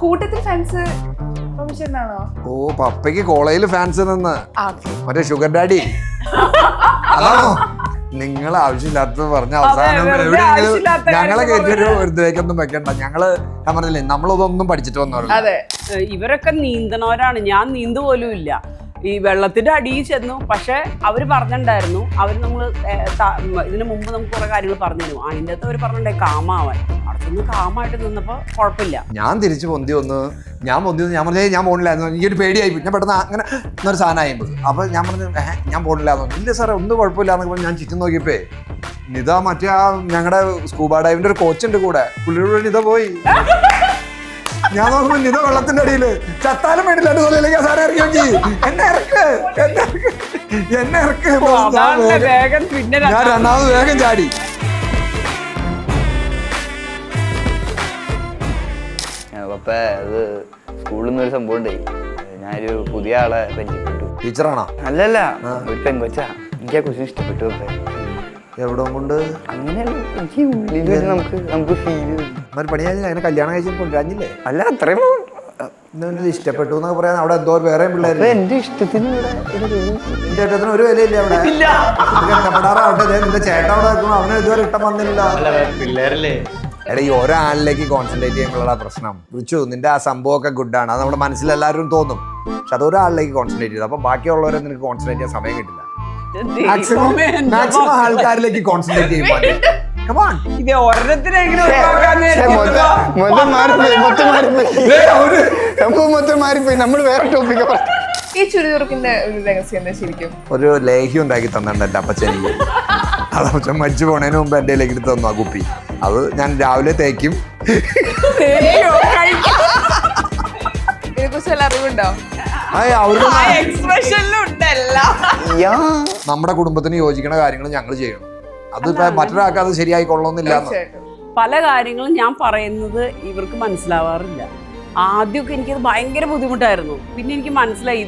കൂട്ടത്തിൽ ഫാൻസ് ആണോ? ഓ പപ്പയ്ക്ക് കോളേജിൽ ഫാൻസ് നിന്ന് മറ്റേ ഷുഗർ ഡാഡി അതാണോ? നിങ്ങൾ ആവശ്യമില്ലാത്തത് പറഞ്ഞ അവസാനം എവിടെയെങ്കിലും ഞങ്ങളെ കയറ്റൊരു ഇതിലേക്കൊന്നും വെക്കണ്ട. ഞാൻ പറഞ്ഞില്ലേ നമ്മളതൊന്നും പഠിച്ചിട്ട് വന്നവരല്ല. ഇവരൊക്കെ നീന്തണവരാണ്, ഞാൻ നീന്തു പോലും ഇല്ല. ഈ വെള്ളത്തിന്റെ അടിയിൽ ചെന്നു. പക്ഷെ അവര് പറഞ്ഞിട്ടുണ്ടായിരുന്നു, അവര് നമ്മള് ഇതിനു മുമ്പ് നമുക്ക് കുറെ കാര്യങ്ങൾ പറഞ്ഞു തരും. അതിൻ്റെ അകത്ത് അവര് പറഞ്ഞിട്ടുണ്ടായി കാമാവാൻ. അവിടെ ചെന്ന് കാമായിട്ട് നിന്നപ്പോ കുഴപ്പമില്ല. ഞാൻ തിരിച്ച് പൊന്തി വന്ന് ഞാൻ പറഞ്ഞേ ഞാൻ പോണില്ലായിരുന്നു. എനിക്കൊരു പേടിയായി. ഞാൻ പെട്ടെന്ന് അങ്ങനെ ഒരു സാധനമായിപ്പോൾ അപ്പൊ ഞാൻ പറഞ്ഞു ഞാൻ പോണില്ലാന്ന്. ഇല്ല സാറേ ഒന്നും കുഴപ്പമില്ലാന്ന് പറഞ്ഞ് ഞാൻ ചുറ്റും നോക്കിയപ്പോ നിത മറ്റേ ആ ഞങ്ങളുടെ സ്കൂബ ഡൈവിന്റെ ഒരു കോച്ചുണ്ട് കൂടെ, പുള്ളിയുടെ നിത പോയി. ഞാൻ നോക്കുമ്പോ നിത വെള്ളത്തിന്റെ അടിയില് ചത്താലും വേണ്ടില്ലാണ്ട് തോന്നിയില്ലെങ്കിൽ ആ സാറെ ഇറക്കി നോക്കി എന്നെ ഇറക്ക് ഞാൻ രണ്ടാമത് വേഗം ചാടി. അപ്പൊ അത് സ്കൂളിൽ നിന്ന് ഒരു സംഭവം ഉണ്ടായി. ഞാനൊരു പുതിയ ആളെ പരിചയപ്പെട്ടു. ടീച്ചറാണോ? അല്ലല്ല, ഒരു പെങ്കൊച്ചാ. എനിക്ക് ആ ക്വസ്റ്റ്യൻ ഇഷ്ടപ്പെട്ടു. എവിടെ കൊണ്ട് അങ്ങനെയല്ല, എനിക്ക് ഉള്ളിൽ നമുക്ക് ഫീൽ പണിയാ അങ്ങനെ കല്യാണം കഴിച്ചു കൊണ്ടുവരാഞ്ഞില്ലേ? അല്ല അത്രയും ഇഷ്ടപ്പെട്ടു എന്നൊക്കെ പറയാൻ അവിടെ എന്തോ വേറെ പിള്ളേർ. എന്റെ ഇഷ്ടത്തിന് എന്റെ ഏട്ടത്തിന് ഒരു വിലയില്ല അവിടെ. കഷ്ടപ്പെടാറാവട്ടെ. നിന്റെ ചേട്ടൻ അവിടെ വെക്കുമ്പോ അവന് ഇതുവരെ ഇഷ്ടം വന്നില്ല. പിള്ളേരല്ലേ. എടാ ഈ ഒരാളിലേക്ക് കോൺസെൻട്രേറ്റ് ചെയ്യുമ്പോഴുള്ള പ്രശ്നം. വിളിച്ചു നിന്റെ ആ സംഭവമൊക്കെ ഗുഡാണ്, അത് നമ്മുടെ മനസ്സിലെല്ലാവരും തോന്നും. പക്ഷെ അത് ഒരാളിലേക്ക് കോൺസെൻട്രേറ്റ് ചെയ്തു. അപ്പൊ ബാക്കിയുള്ളവരെ നിനക്ക് കോൺസെൻട്രേറ്റ് ചെയ്യാൻ സമയം കിട്ടില്ല. മാക്സിമം ആൾക്കാരിലേക്ക് കോൺസെൻട്രേറ്റ് ചെയ്യുമ്പോൾ ഇത് ഒരെണ്ണത്തിനെങ്കിലും നമ്മൾ വേറെ ടോപ്പിക്കാ. ഈ ചുരിദുറുക്കിന്റെ ഒരു രഹസ്യം എന്താ ശരിക്കും? ഒരു ലേഹ്യം ഉണ്ടാക്കി തന്നിട്ടുണ്ട് എൻ്റെ അപ്പച്ചനിക്ക്. അത് അപ്പച്ചൻ മരിച്ചു പോണതിന് മുമ്പ് എൻ്റെ കയ്യിലേക്ക് എടുത്ത് തന്നു ആ കുപ്പി. അത് ഞാൻ രാവിലെ തേക്കും. ഇതിനെക്കുറിച്ച് വല്ല അറിവുണ്ടോ? നമ്മുടെ കുടുംബത്തിന് യോജിക്കുന്ന കാര്യങ്ങൾ ഞങ്ങൾ ചെയ്യണം. അതിപ്പോ മറ്റൊരാൾക്ക് അത് ശരിയായിക്കൊള്ളണമെന്നില്ല. പല കാര്യങ്ങളും ഞാൻ പറയുന്നത് ഇവർക്ക് മനസ്സിലാവാറില്ല. ആദ്യമൊക്കെ എനിക്കത് ഭയങ്കര ബുദ്ധിമുട്ടായിരുന്നു. പിന്നെ എനിക്ക് മനസ്സിലായി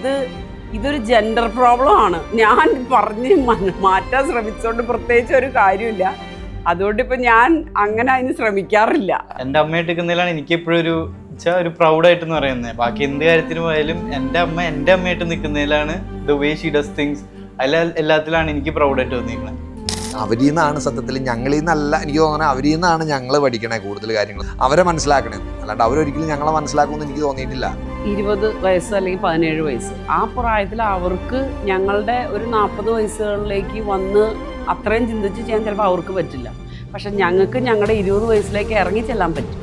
ഇതൊരു ജെൻഡർ പ്രോബ്ലം ആണ്. ഞാൻ പറഞ്ഞ് മാറ്റാൻ ശ്രമിച്ചുകൊണ്ട് പ്രത്യേകിച്ച് ഒരു കാര്യമില്ല. അതുകൊണ്ട് ഇപ്പൊ ഞാൻ അങ്ങനെ അതിന് ശ്രമിക്കാറില്ല. എൻ്റെ അമ്മയായിട്ട് നിൽക്കുന്നതിലാണ് എനിക്ക് എപ്പോഴും ഒരു പ്രൗഡായിട്ടെന്ന് പറയുന്നത്. ബാക്കി എന്ത് കാര്യത്തിന് പോയാലും എൻ്റെ അമ്മയായിട്ട് നിൽക്കുന്നതിലാണ് the way she does things. എല്ലാത്തിലാണ് എനിക്ക് പ്രൗഡായിട്ട് തോന്നിയിരിക്കുന്നത്. അവരിൽ നിന്നാണ് സത്യത്തിൽ ഞങ്ങളിൽ നിന്നല്ല എനിക്ക് തോന്നുന്നത്. അവരിൽ നിന്നാണ് ഞങ്ങൾ പഠിക്കണേ കൂടുതൽ കാര്യങ്ങൾ. അവരെ മനസ്സിലാക്കണേ, അല്ലാണ്ട് അവരൊരിക്കലും ഞങ്ങളെ മനസ്സിലാക്കുമെന്ന് എനിക്ക് തോന്നിയിട്ടില്ല. 20 വയസ്സ് അല്ലെങ്കിൽ 17 വയസ്സ് ആ പ്രായത്തിൽ അവർക്ക് ഞങ്ങളുടെ ഒരു 40 വയസ്സുകളിലേക്ക് വന്ന് അത്രയും ചിന്തിച്ച് ചെയ്യാൻ ചിലപ്പോൾ അവർക്ക് പറ്റില്ല. പക്ഷെ ഞങ്ങൾക്ക് ഞങ്ങളുടെ 20 വയസ്സിലേക്ക് ഇറങ്ങി ചെല്ലാൻ പറ്റും.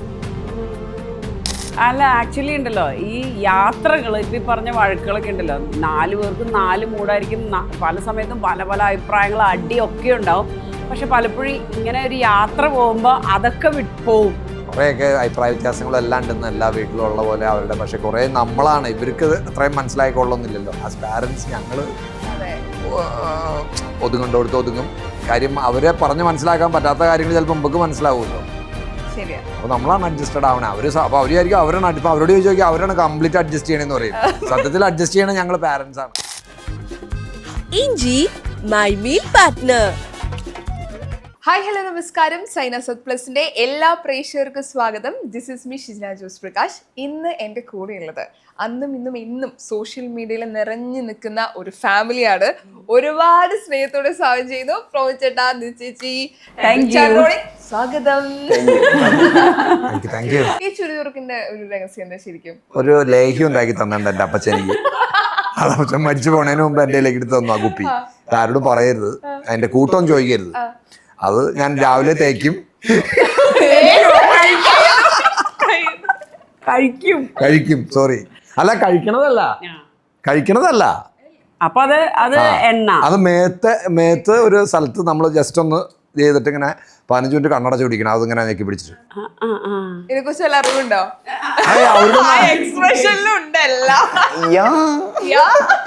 അല്ല ആക്ച്വലി ഉണ്ടല്ലോ, ഈ യാത്രകൾ ഇപ്പം ഈ പറഞ്ഞ വഴക്കുകളൊക്കെ ഉണ്ടല്ലോ, 4 പേർക്കും 4 മൂടായിരിക്കും. പല സമയത്തും പല പല അഭിപ്രായങ്ങൾ അടിയൊക്കെ ഉണ്ടാവും. പക്ഷെ പലപ്പോഴും ഇങ്ങനെ ഒരു യാത്ര പോകുമ്പോൾ അതൊക്കെ പോവും. കുറേയൊക്കെ അഭിപ്രായ വ്യത്യാസങ്ങളെല്ലാം ഉണ്ടെന്ന് എല്ലാ വീട്ടിലും ഉള്ള പോലെ അവരുടെ. പക്ഷെ കുറേ നമ്മളാണ് ഇവർക്ക് അത്രയും മനസ്സിലായിക്കൊള്ളുന്നില്ലല്ലോ. ആസ് പാരൻസ് ഞങ്ങൾ ഒതുങ്ങണ്ടോടത്ത് ഒതുങ്ങും. കാര്യം അവരെ പറഞ്ഞ് മനസ്സിലാക്കാൻ പറ്റാത്ത കാര്യങ്ങൾ ചിലപ്പോൾ നമുക്ക് മനസ്സിലാവുമല്ലോ. അപ്പൊ നമ്മളാണ് അഡ്ജസ്റ്റഡ് ആവണേ. അപ്പൊ അവരായിരിക്കും അവരാണ്. ഇപ്പൊ അവരോട് ചോദിച്ചു നോക്കിയാൽ അവരാണ് കംപ്ലീറ്റ് അഡ്ജസ്റ്റ് ചെയ്യണമെന്ന് പറയും. സത്യത്തിൽ അഡ്ജസ്റ്റ് ചെയ്യണേ ഞങ്ങൾ പാരന്റ്സ് ആണ്. ഇഞ്ചി my meal partner. Hi hello നമസ്കാരം. സൈന സത് പ്ലസിന്റെ എല്ലാ പ്രേക്ഷകർക്കും സ്വാഗതം. This is me Shijna Jose Prakash. ഇന്ന് എൻ്റെ കൂടെയുള്ളത് അന്നും ഇന്നും ഇന്നും സോഷ്യൽ മീഡിയയിൽ നിറഞ്ഞു നിൽക്കുന്ന ഒരു ഫാമിലിയാണ്. ഒരുപാട് സ്നേഹത്തോടെ സ്വാഗതം ചെയ്യുന്നു. ചേട്ടാ, ചേച്ചി, സ്വാഗതം. ഈ ചുരിദുറുക്കിന്റെ ഒരു രഹസ്യം എന്താ ശരിക്കും? ഒരു ലേഹ്യം ഉണ്ടാക്കി തന്നിട്ടുണ്ട് എൻ്റെ അപ്പച്ചനിക്ക്. അത് അപ്പച്ചൻ മരിച്ചു പോണതിന് മുമ്പ് എൻ്റെ കയ്യിലേക്ക് എടുത്ത് തന്നു ആ കുപ്പി. ആരോടും പറയരുത്, അതിന്റെ കൂട്ടം ചോദിക്കരുത്. അത് ഞാൻ രാവിലെ തേക്കും. കഴിക്കും സോറി അല്ല കഴിക്കണതല്ല. അപ്പൊ അത് എണ്ണ അത് മേത്ത് ഒരു സ്ഥലത്ത് നമ്മൾ ജസ്റ്റ് ഒന്ന് ചെയ്തിട്ട് ഇങ്ങനെ 15 മിനിറ്റ് കണ്ണടച്ച് പിടിക്കണം. അതിങ്ങനെ ഞെക്കി പിടിച്ചിട്ട്. ഇതിനെക്കുറിച്ച് വല്ല അറിവുണ്ടോ?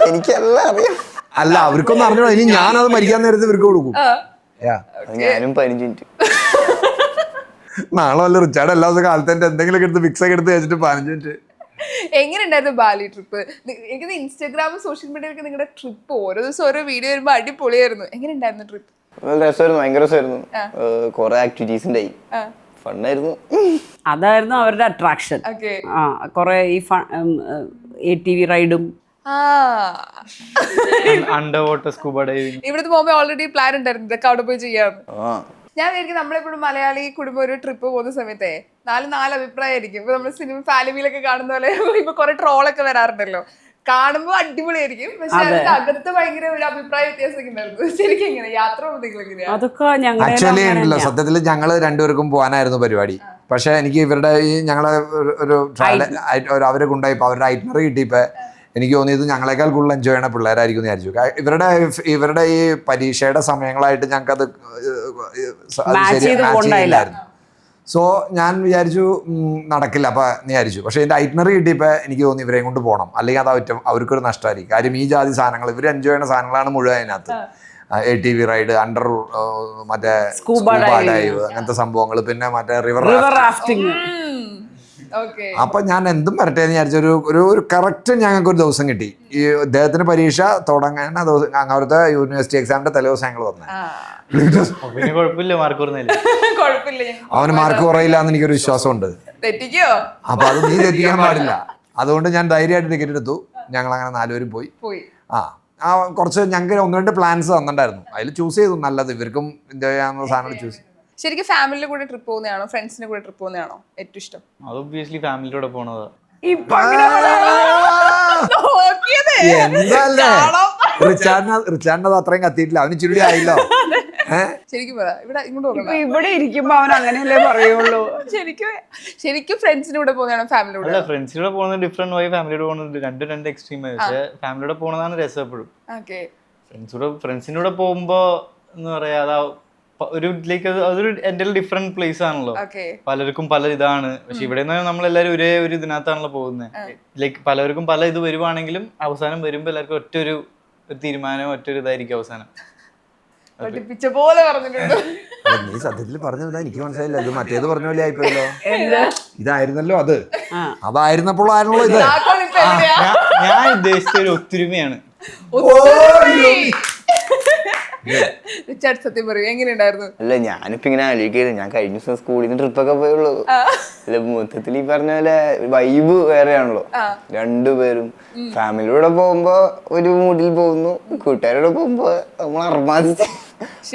എനിക്കെല്ലാം അറിയാം. അല്ല അവർക്കൊന്നും അറിഞ്ഞോ. ഇനി ഞാനത് മരിക്കാൻ നേരത്ത് ഇവർക്ക് കൊടുക്കും. ഞാനും 15 മിനിറ്റ്. നാളെ വല്ല റിച്ചാർഡ് എല്ലാ ദിവസം കാലത്തെ എന്തെങ്കിലുമൊക്കെ എടുത്ത് ഫിക്സ് ഒക്കെ എടുത്ത് വെച്ചിട്ട് 15 മിനിറ്റ്. എങ്ങനെയുണ്ടായിരുന്നു ബാലി ട്രിപ്പ്? എനിക്ക് ഇൻസ്റ്റാഗ്രാമും സോഷ്യൽ മീഡിയയിലൊക്കെ നിങ്ങളുടെ ട്രിപ്പ് ഓരോ ദിവസം ഓരോ വീഡിയോ വരുമ്പോൾ അടിപൊളിയായിരുന്നു. എങ്ങനെയുണ്ടായിരുന്നു ട്രിപ്പ്? രസമായിരുന്നു, ഭയങ്കര രസമായിരുന്നു. കുറെ ആക്ടിവിറ്റീസ് ഉണ്ടായി. ഫണ്ണായിരുന്നു. അതായിരുന്നു അവരുടെ അട്രാക്ഷൻ. ഓക്കെ. ആ കുറെ ഈ ATV റൈഡും അണ്ടർ വാട്ടർ സ്കൂബ ഡൈവിംഗ്. ഇവിടുത്തെ പോകുമ്പോ ഓൾറെഡി പ്ലാൻ ഉണ്ടായിരുന്നു ഇതൊക്കെ അവിടെ പോയി ചെയ്യാം. ആ ഞാൻ വിചാരിക്കും നമ്മളെപ്പോഴും മലയാളി കുടുംബം ഒരു ട്രിപ്പ് പോകുന്ന സമയത്തെ നാല് അഭിപ്രായമായിരിക്കും. ഇപ്പൊ നമ്മൾ സിനിമ ഫാമിലിയിലൊക്കെ കാണുന്ന പോലെ ഇപ്പൊ കുറെ ട്രോളൊക്കെ വരാറുണ്ടല്ലോ. കാണുമ്പോ അടിപൊളിയായിരിക്കും, പക്ഷെ അതിന്റെ അകത്ത് ഭയങ്കര ഒരു അഭിപ്രായ വ്യത്യാസമൊക്കെ ഉണ്ടായിരുന്നു. ശരിക്കും എങ്ങനെ യാത്ര പോകുന്നെങ്കിലും അതൊക്കെ ആക്ച്വലി ഉണ്ടല്ലോ, ഞങ്ങൾ സത്യത്തിൽ ഞങ്ങള് രണ്ടുപേർക്കും പോകാനായിരുന്നു പരിപാടി. പക്ഷെ എനിക്ക് ഇവരുടെ ഈ ഞങ്ങളെ ഒരു അവരെ കൊണ്ടുപോയപ്പോ അവരുടെ ഐറ്റിനറി കിട്ടിയപ്പോ എനിക്ക് തോന്നിയത് ഞങ്ങളെക്കാൾ കൂടുതൽ എൻജോയ് ചെയ്യണ പിള്ളേരായിരിക്കും എന്ന് വിചാരിച്ചു. ഇവരുടെ ഈ പരീക്ഷയുടെ സമയങ്ങളായിട്ട് ഞങ്ങൾക്കത് ശരിയില്ലായിരുന്നു. സോ ഞാൻ വിചാരിച്ചു നടക്കില്ല അപ്പം വിചാരിച്ചു. പക്ഷേ ഇതിൻ്റെ ഐറ്റിനറി കിട്ടിയപ്പോൾ എനിക്ക് തോന്നി ഇവരെയും കൊണ്ട് പോകണം, അല്ലെങ്കിൽ അത് അവർക്കൊരു നഷ്ടമായിരിക്കും. കാര്യം ഈ ജാതി സാധനങ്ങൾ ഇവർ എൻജോയ് ചെയ്യുന്ന സാധനങ്ങളാണ് മുഴുവൻ അതിനകത്ത്. ATV റൈഡ്, അണ്ടർ മറ്റേ സ്കൂബ ഡൈവ്, അങ്ങനത്തെ സംഭവങ്ങൾ, പിന്നെ മറ്റേ റിവർ റാഫ്റ്റിംഗ്. അപ്പൊ ഞാൻ എന്തും വരട്ടെ എന്ന് വിചാരിച്ച ഒരു കറക്റ്റ് ഞങ്ങൾക്ക് ഒരു ദിവസം കിട്ടി. ഈ അദ്ദേഹത്തിന് പരീക്ഷ തുടങ്ങാൻ അങ്ങനത്തെ യൂണിവേഴ്സിറ്റി എക്സാമിന്റെ തലേദിവസം ഞങ്ങൾ വന്നത്. പിന്നെ കുഴപ്പമില്ല, മാർക്ക് കുറഞ്ഞില്ല. അവന് മാർക്ക് കുറയില്ല എന്ന് എനിക്കൊരു വിശ്വാസമുണ്ട്. അപ്പൊ അത് നീ തെറ്റിക്കാൻ പാടില്ല. അതുകൊണ്ട് ഞാൻ ധൈര്യമായിട്ട് ടിക്കറ്റ് എടുത്തു. ഞങ്ങൾ അങ്ങനെ 4 പേരും പോയി. ആ കുറച്ച് ഞങ്ങൾക്ക് 1-2 പ്ലാൻസ് തന്നിട്ടുണ്ടായിരുന്നു. അതിൽ ചൂസ് ചെയ്തു നല്ലത്, ഇവർക്കും എൻജോയ് ചെയ്യാവുന്ന സാധനങ്ങൾ ചൂസ് ചെയ്തു. ശരിക്കും ഫാമിലിയുടെ കൂടെ ട്രിപ്പ് പോകുന്നതാണോ ഫ്രണ്ട്സിന്റെ കൂടെ ട്രിപ്പ് പോകുന്നതാണോ ഏറ്റവും ഇഷ്ടം? അത് ഒബ്വിയസ്ലി ഫാമിലിയോടെ പോണതാ. എന്തല്ലേ റിച്ചാർഡിനത് അത്രയും കത്തിയിട്ടില്ല, അവന് ചുരുടി ആയില്ലോ. ശരിക്കും പറ, ഇവിടെ ഇങ്ങോട്ട് ഇവിടെ ഇരിക്കുമ്പോ അവൻ അങ്ങനെയല്ലേ പറയുള്ളൂ. ശരിക്കും ഫ്രണ്ട്സിന്റെ കൂടെ പോകുന്നതാണോ ഫാമിലിയുടെ? അല്ല, ഫ്രണ്ട്സിലൂടെ പോകുന്നത് ഡിഫറെന്റ് വഴി, ഫാമിലിയോട് പോകുന്നത് രണ്ട് എക്സ്ട്രീം. പക്ഷെ ഫാമിലിയോടെ പോകുന്നതാണ് രസം എപ്പോഴും. ഫ്രണ്ട്സിന്റെ കൂടെ പോകുമ്പോ എന്ന് പറയാ ഒരു ലൈക്ക് അതൊരു എൻ്റെ ഡിഫറെന്റ് പ്ലേസ് ആണല്ലോ. പലർക്കും പല ഇതാണ്. പക്ഷെ ഇവിടെ നമ്മളെല്ലാരും ഒരേ ഒരു ഇതിനകത്താണല്ലോ പോകുന്നത്. ലൈക്ക് പലർക്കും പല ഇത് വരുവാണെങ്കിലും അവസാനം വരുമ്പോ എല്ലാവർക്കും ഒറ്റൊരു തീരുമാനം, ഒറ്റൊരു ഇതായിരിക്കും അവസാനം. നീ സത്യത്തിൽ പറഞ്ഞത് എനിക്ക് മനസ്സിലായില്ല. ഇത് മറ്റേത് പറഞ്ഞ പോലെ ആയിപ്പോയല്ലോ. ഇതായിരുന്നല്ലോ അതായിരുന്നപ്പോഴാണല്ലോ ഇത്. ഞാൻ ഉദ്ദേശിച്ച ഒരു ഒത്തൊരുമയാണ്. സത്യം പറയൂ, എങ്ങനെയുണ്ടായിരുന്നു? അല്ല, ഞാനിപ്പോ ഇങ്ങനെ ആലോചിക്കരുത്. ഞാൻ കഴിഞ്ഞ ദിവസം സ്കൂളിൽ നിന്ന് ട്രിപ്പൊക്കെ പോയുള്ളൂ. അല്ല, മൊത്തത്തിൽ ഈ പറഞ്ഞ പോലെ വൈബ് വേറെയാണല്ലോ. രണ്ടുപേരും ഫാമിലിയോടെ പോകുമ്പോ ഒരു മൂഡിൽ പോകുന്നു, കൂട്ടുകാരോടെ പോകുമ്പോ നമ്മൾ അർമാദിച്ച്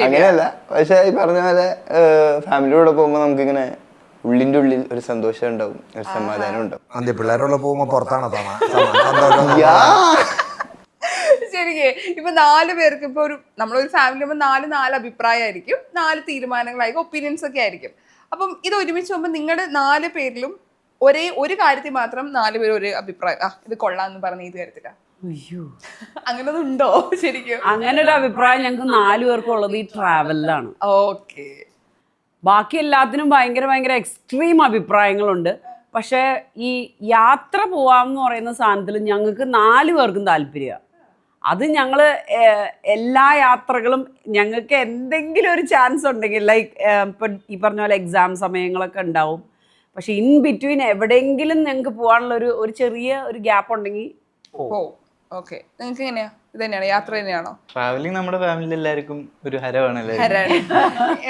അങ്ങനെയല്ല. പക്ഷെ ഈ പറഞ്ഞ പോലെ ഫാമിലിയോടെ പോകുമ്പോ നമുക്കിങ്ങനെ ഉള്ളിന്റെ ഉള്ളിൽ ഒരു സന്തോഷം ഉണ്ടാവും, ഒരു സമാധാനം ഉണ്ടാവും. പിള്ളേരോടെ പോകുമ്പോ പുറത്താണോ ശരിക്കേ? ഇപ്പൊ 4 പേർക്ക് ഇപ്പൊ നമ്മളൊരു ഫാമിലി ആകുമ്പോൾ 4 അഭിപ്രായമായിരിക്കും, 4 തീരുമാനങ്ങളായിരിക്കും, ഒപ്പീനിയൻസ് ഒക്കെ ആയിരിക്കും. അപ്പം ഇത് ഒരുമിച്ച് പോകുമ്പോൾ നിങ്ങളുടെ 4 പേരിലും ഒരേ ഒരു കാര്യത്തിൽ മാത്രം 4 പേരും ഒരു അഭിപ്രായം, ഇത് കൊള്ളാന്ന് പറഞ്ഞ ഇത് കാര്യത്തില്ല. അയ്യോ, അങ്ങനെ ഉണ്ടോ ശരിക്കും? അങ്ങനെ ഒരു അഭിപ്രായം ഞങ്ങൾക്ക് 4 പേർക്കും ഉള്ളത് ഈ ട്രാവലിലാണ്. ഓക്കെ. ബാക്കി എല്ലാത്തിനും ഭയങ്കര എക്സ്ട്രീം അഭിപ്രായങ്ങളുണ്ട്. പക്ഷെ ഈ യാത്ര പോവാമെന്ന് പറയുന്ന സാധനത്തിൽ ഞങ്ങൾക്ക് 4 പേർക്കും താല്പര്യമാണ്. അത് ഞങ്ങൾ എല്ലാ യാത്രകളും ഞങ്ങൾക്ക് എന്തെങ്കിലും ഒരു ചാൻസ് ഉണ്ടെങ്കിൽ, ലൈക്ക് ഇപ്പം ഈ പറഞ്ഞ പോലെ എക്സാം സമയങ്ങളൊക്കെ ഉണ്ടാവും. പക്ഷെ ഇൻ ബിറ്റ്വീൻ എവിടെയെങ്കിലും ഞങ്ങൾക്ക് പോകാനുള്ള ഒരു ചെറിയ ഒരു ഗ്യാപ്പ് ഉണ്ടെങ്കിൽ പോവും. ഓക്കെ. നിങ്ങൾക്ക് എങ്ങനെയാ? ഇത് തന്നെയാണോ, യാത്ര തന്നെയാണോ? ട്രാവലിംഗ് നമ്മുടെ ഫാമിലി എല്ലാവർക്കും ഒരു ഹരമാണ്.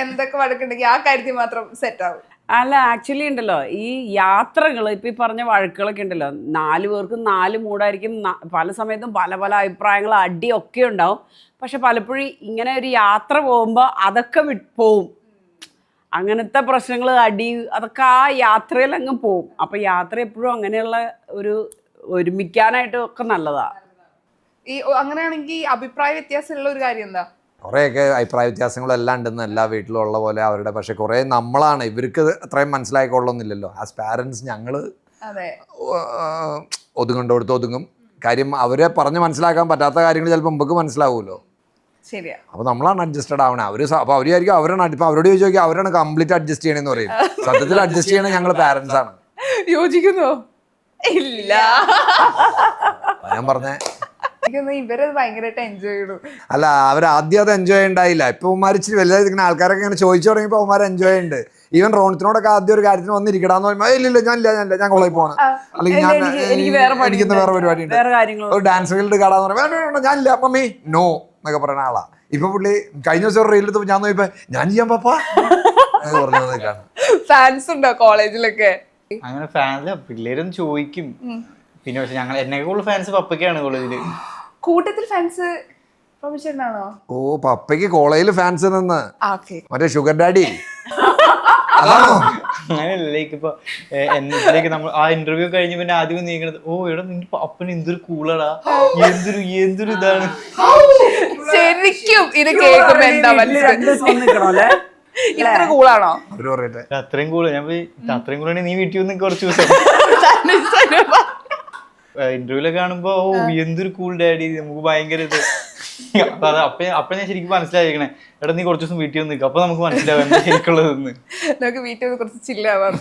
എന്തൊക്കെ വഴക്കുണ്ടെങ്കിൽ ആ കാര്യത്തിൽ മാത്രം സെറ്റ് ആവും. അല്ല, ആക്ച്വലി ഉണ്ടല്ലോ ഈ യാത്രകൾ ഇപ്പം ഈ പറഞ്ഞ വഴക്കുകളൊക്കെ ഉണ്ടല്ലോ, 4 പേർക്കും 4 മൂടായിരിക്കും. പല സമയത്തും പല അഭിപ്രായങ്ങൾ, അടിയൊക്കെ ഉണ്ടാവും. പക്ഷെ പലപ്പോഴും ഇങ്ങനെ ഒരു യാത്ര പോകുമ്പോൾ അതൊക്കെ പോവും. അങ്ങനത്തെ പ്രശ്നങ്ങൾ, അടി, അതൊക്കെ ആ യാത്രയിൽ അങ്ങ് പോവും. അപ്പം യാത്ര എപ്പോഴും അങ്ങനെയുള്ള ഒരുമിക്കാനായിട്ട് ഒക്കെ നല്ലതാണ്. ഈ അങ്ങനെയാണെങ്കിൽ അഭിപ്രായ വ്യത്യാസമുള്ള ഒരു കാര്യം എന്താ? കുറേയൊക്കെ അഭിപ്രായ വ്യത്യാസങ്ങളും എല്ലാം ഉണ്ടെന്ന് എല്ലാ വീട്ടിലും ഉള്ള പോലെ അവരുടെ. പക്ഷെ കുറേ നമ്മളാണ്, ഇവർക്ക് അത്രയും മനസ്സിലായിക്കൊള്ളുന്നില്ലല്ലോ. ആസ് പാരൻസ് ഞങ്ങൾ ഒതുങ്ങണ്ടോടത്ത് ഒതുങ്ങും. കാര്യം അവരെ പറഞ്ഞ് മനസ്സിലാക്കാൻ പറ്റാത്ത കാര്യങ്ങൾ ചിലപ്പോൾ നമുക്ക് മനസ്സിലാവുമല്ലോ. ശരിയാ. അപ്പോൾ നമ്മളാണ് അഡ്ജസ്റ്റഡ് ആവണേ. അപ്പോൾ അവർ വിചാരിക്കും അവരാണ്. ഇപ്പം അവരോട് ചോദിച്ചു നോക്കിയാൽ അവരാണ് കംപ്ലീറ്റ് അഡ്ജസ്റ്റ് ചെയ്യണമെന്ന് പറയും. സത്യത്തിൽ അഡ്ജസ്റ്റ് ചെയ്യണേ ഞങ്ങൾ പാരൻസ് ആണ്. യോജിക്കുന്നോ? ഇല്ല. ഞാൻ പറഞ്ഞേ ഇവരത് ഭയങ്കരമായിട്ട് എൻജോയ് ചെയ്തു. അല്ല, അവർ ആദ്യം അത് എൻജോയ് ഉണ്ടായില്ല. ഇപ്പൊ ഉമ്മാർ ഇച്ചിരി വലുതായിരിക്കുന്ന ആൾക്കാരൊക്കെ ഇങ്ങനെ ചോദിച്ചു തുടങ്ങിയപ്പോൾ ഉമ്മാർ എൻജോയ് ഉണ്ട്. ഈവൻ റോണത്തിനോടൊക്കെ ആദ്യം ഒരു കാര്യത്തിന് വന്നിരിക്കടാന്ന് പറയുമ്പോൾ ഇല്ല ഞാൻ കോളേജിൽ പോകണം, അല്ലെങ്കിൽ എനിക്കിന്ന് വേറെ പരിപാടി ഉണ്ട്, ഒരു ഡാൻസ് ഫീൽഡ് കടാന്ന് പറയുമ്പോൾ ഞാനില്ല മമ്മി നോ എന്നൊക്കെ പറയുന്ന ആളാ. ഇപ്പൊ പുള്ളി കഴിഞ്ഞ ദിവസം ഒരു റീലെടുത്തപ്പോൾ ഞാൻ നോക്കിയപ്പോ ഞാൻ ചെയ്യാൻ പാപ്പാ എന്ന് പറഞ്ഞതാണ്. ഫാൻസ് ഉണ്ടോ കോളേജിലൊക്കെ? അങ്ങനെ ഫാൻസ് പിള്ളേരും ചോദിക്കും. പിന്നെ പക്ഷെ ഞങ്ങൾ എന്നെ കൂടുതൽ ഫാൻസ് പപ്പയ്ക്കാണ് കോളേജില്. കൂട്ടത്തിൽ ഫാൻസ് പ്രൊഫഷനാണോ? ഓ പപ്പയ്ക്ക് കോളേജിൽ ഫാൻസ് നിന്ന് മറ്റേ ഷുഗർ ഡാഡി അങ്ങനെയല്ല. ലൈക്ക് ഇപ്പൊ എന്നിലേക്ക് നമ്മൾ ആ ഇന്റർവ്യൂ കഴിഞ്ഞ് പിന്നെ ആദ്യം നീക്കണത്, ഓ എടാ നിന്റെ അപ്പന് എന്തൊരു കൂളടാ, എന്തൊരു ഇതാണ്. ശരിക്കും ഇത് കേൾക്കുമ്പോ എന്താ മനസ്സിലായി, ഇത്ര കൂളാണോ? അവര് പറയട്ടെ അത്രയും കൂള്. ഞാൻ പോയി അത്രയും കൂളാണ് നീ വീട്ടിൽ വന്ന് കുറച്ച് ദിവസം ഇന്റർവ്യൂലൊക്കെ കാണുമ്പോ ഓ എന്തൊരു കൂൾ ഡാഡി, നമുക്ക് ഭയങ്കര ഇത്. അപ്പൊ ഞാൻ ശരിക്കും മനസ്സിലായിരിക്കണേ, എടാ നീ കുറച്ച് ദിവസം വീട്ടിൽ വന്ന് നിൽക്കും, അപ്പൊ നമുക്ക് മനസ്സിലാവും എന്താ ശരിക്കുള്ളതെന്ന്. നമുക്ക് വീട്ടിൽ വന്ന് കുറച്ച് ചില്ലാവാണ്.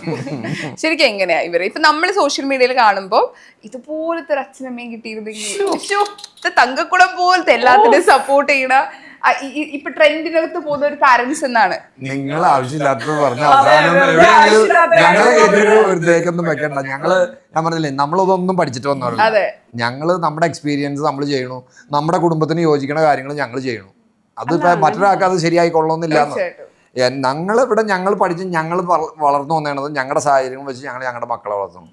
ശരിക്കും എങ്ങനെയാ ഇവര് ഇപ്പൊ നമ്മൾ സോഷ്യൽ മീഡിയയിൽ കാണുമ്പോ ഇതുപോലത്തെ ഒരു അച്ഛനമ്മയും കിട്ടിയിരുന്നെങ്കിൽ തങ്കക്കുളം പോലത്തെ എല്ലാത്തിനും സപ്പോർട്ട് ചെയ്യണ ഇപ്പൊ ട്രെൻഡിനകത്ത് പോകുന്ന ഒരു പാരന്റ്സ് എന്നാണ്. നിങ്ങൾ ആവശ്യമില്ലാത്തത് പറഞ്ഞ അവസാനം ഞങ്ങളെ ഒരു ദേക്കൊന്നും വെക്കണ്ട. ഞാൻ പറഞ്ഞില്ലേ നമ്മളതൊന്നും പഠിച്ചിട്ട് വന്നോളൂ. ഞങ്ങള് നമ്മുടെ എക്സ്പീരിയൻസ് നമ്മൾ ചെയ്യണു, നമ്മുടെ കുടുംബത്തിന് യോജിക്കുന്ന കാര്യങ്ങൾ ഞങ്ങൾ ചെയ്യണു. അതിപ്പോ മറ്റൊരാൾക്ക് അത് ശരിയായിക്കൊള്ളണമെന്നില്ല. ഞങ്ങളിവിടെ ഞങ്ങൾ പഠിച്ച് ഞങ്ങൾ വളർന്നു വന്നേണത് ഞങ്ങളുടെ സാഹചര്യം വെച്ച് ഞങ്ങൾ ഞങ്ങളുടെ മക്കളെ വളർത്തുന്നു.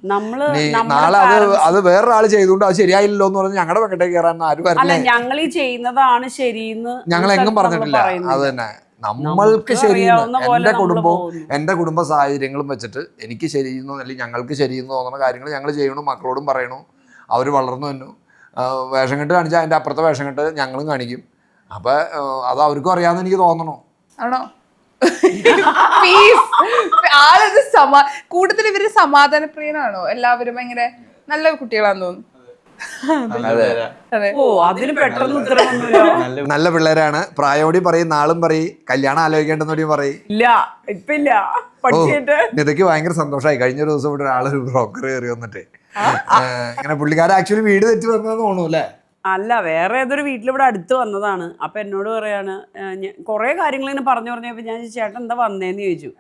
നാളെ അത് വേറൊരാൾ ചെയ്തുകൊണ്ട് അത് ശരിയായില്ലല്ലോ എന്ന് പറഞ്ഞ് ഞങ്ങളുടെ വെക്കട്ടെ കയറാൻ ആരും വരില്ല. ഞങ്ങൾ ഈ ചെയ്യുന്നതാണ് ശരിയെന്ന് ഞങ്ങൾ എങ്ങും പറഞ്ഞിട്ടില്ല. അത് തന്നെ നമ്മൾക്ക് ശരിയെന്ന് എന്റെ കുടുംബ സാഹചര്യങ്ങളും വെച്ചിട്ട് എനിക്ക് ശരിയെന്നോ അല്ലെങ്കിൽ ഞങ്ങൾക്ക് ശരിയെന്ന് തോന്നുന്ന കാര്യങ്ങൾ ഞങ്ങൾ ചെയ്യണു, മക്കളോടും പറയണു. അവർ വളർന്നു വന്നു. വേഷം കെട്ട് കാണിച്ചാൽ അതിന്റെ അപ്പുറത്തെ വേഷം കെട്ട് ഞങ്ങളും കാണിക്കും. അപ്പൊ അത് അവർക്കും അറിയാമെന്ന് എനിക്ക് തോന്നണു. ആണോ? ആളത് കൂടുതൽ ഇവര് സമാധാനപ്രിയനാണോ? എല്ലാവരും ഭയങ്കര നല്ല കുട്ടികളാന്ന് തോന്നുന്നു. നല്ല പിള്ളേരാണ്. പ്രായോടി പറയും, നാളും പറയും, കല്യാണം ആലോചിക്കേണ്ടെന്നോടിയും പറയും. ഇതൊക്കെ ഭയങ്കര സന്തോഷമായി. കഴിഞ്ഞ ഒരു ദിവസം ഇവിടെ ഒരാളൊരു ബ്രോക്കർ കയറി വന്നിട്ട് ഇങ്ങനെ പുള്ളിക്കാരൻ ആക്ച്വലി വീട് തെറ്റി വന്നതെന്ന് തോന്നുന്നു അല്ലേ? അല്ല, വേറെ ഏതൊരു വീട്ടിലിവിടെ അടുത്ത് വന്നതാണ്. അപ്പൊ എന്നോട് പറയാണ്, കുറെ കാര്യങ്ങൾ ഇങ്ങനെ പറഞ്ഞപ്പോ ഞാൻ ചേട്ടൻ എന്താ വന്നേന്ന് ചോദിച്ചു.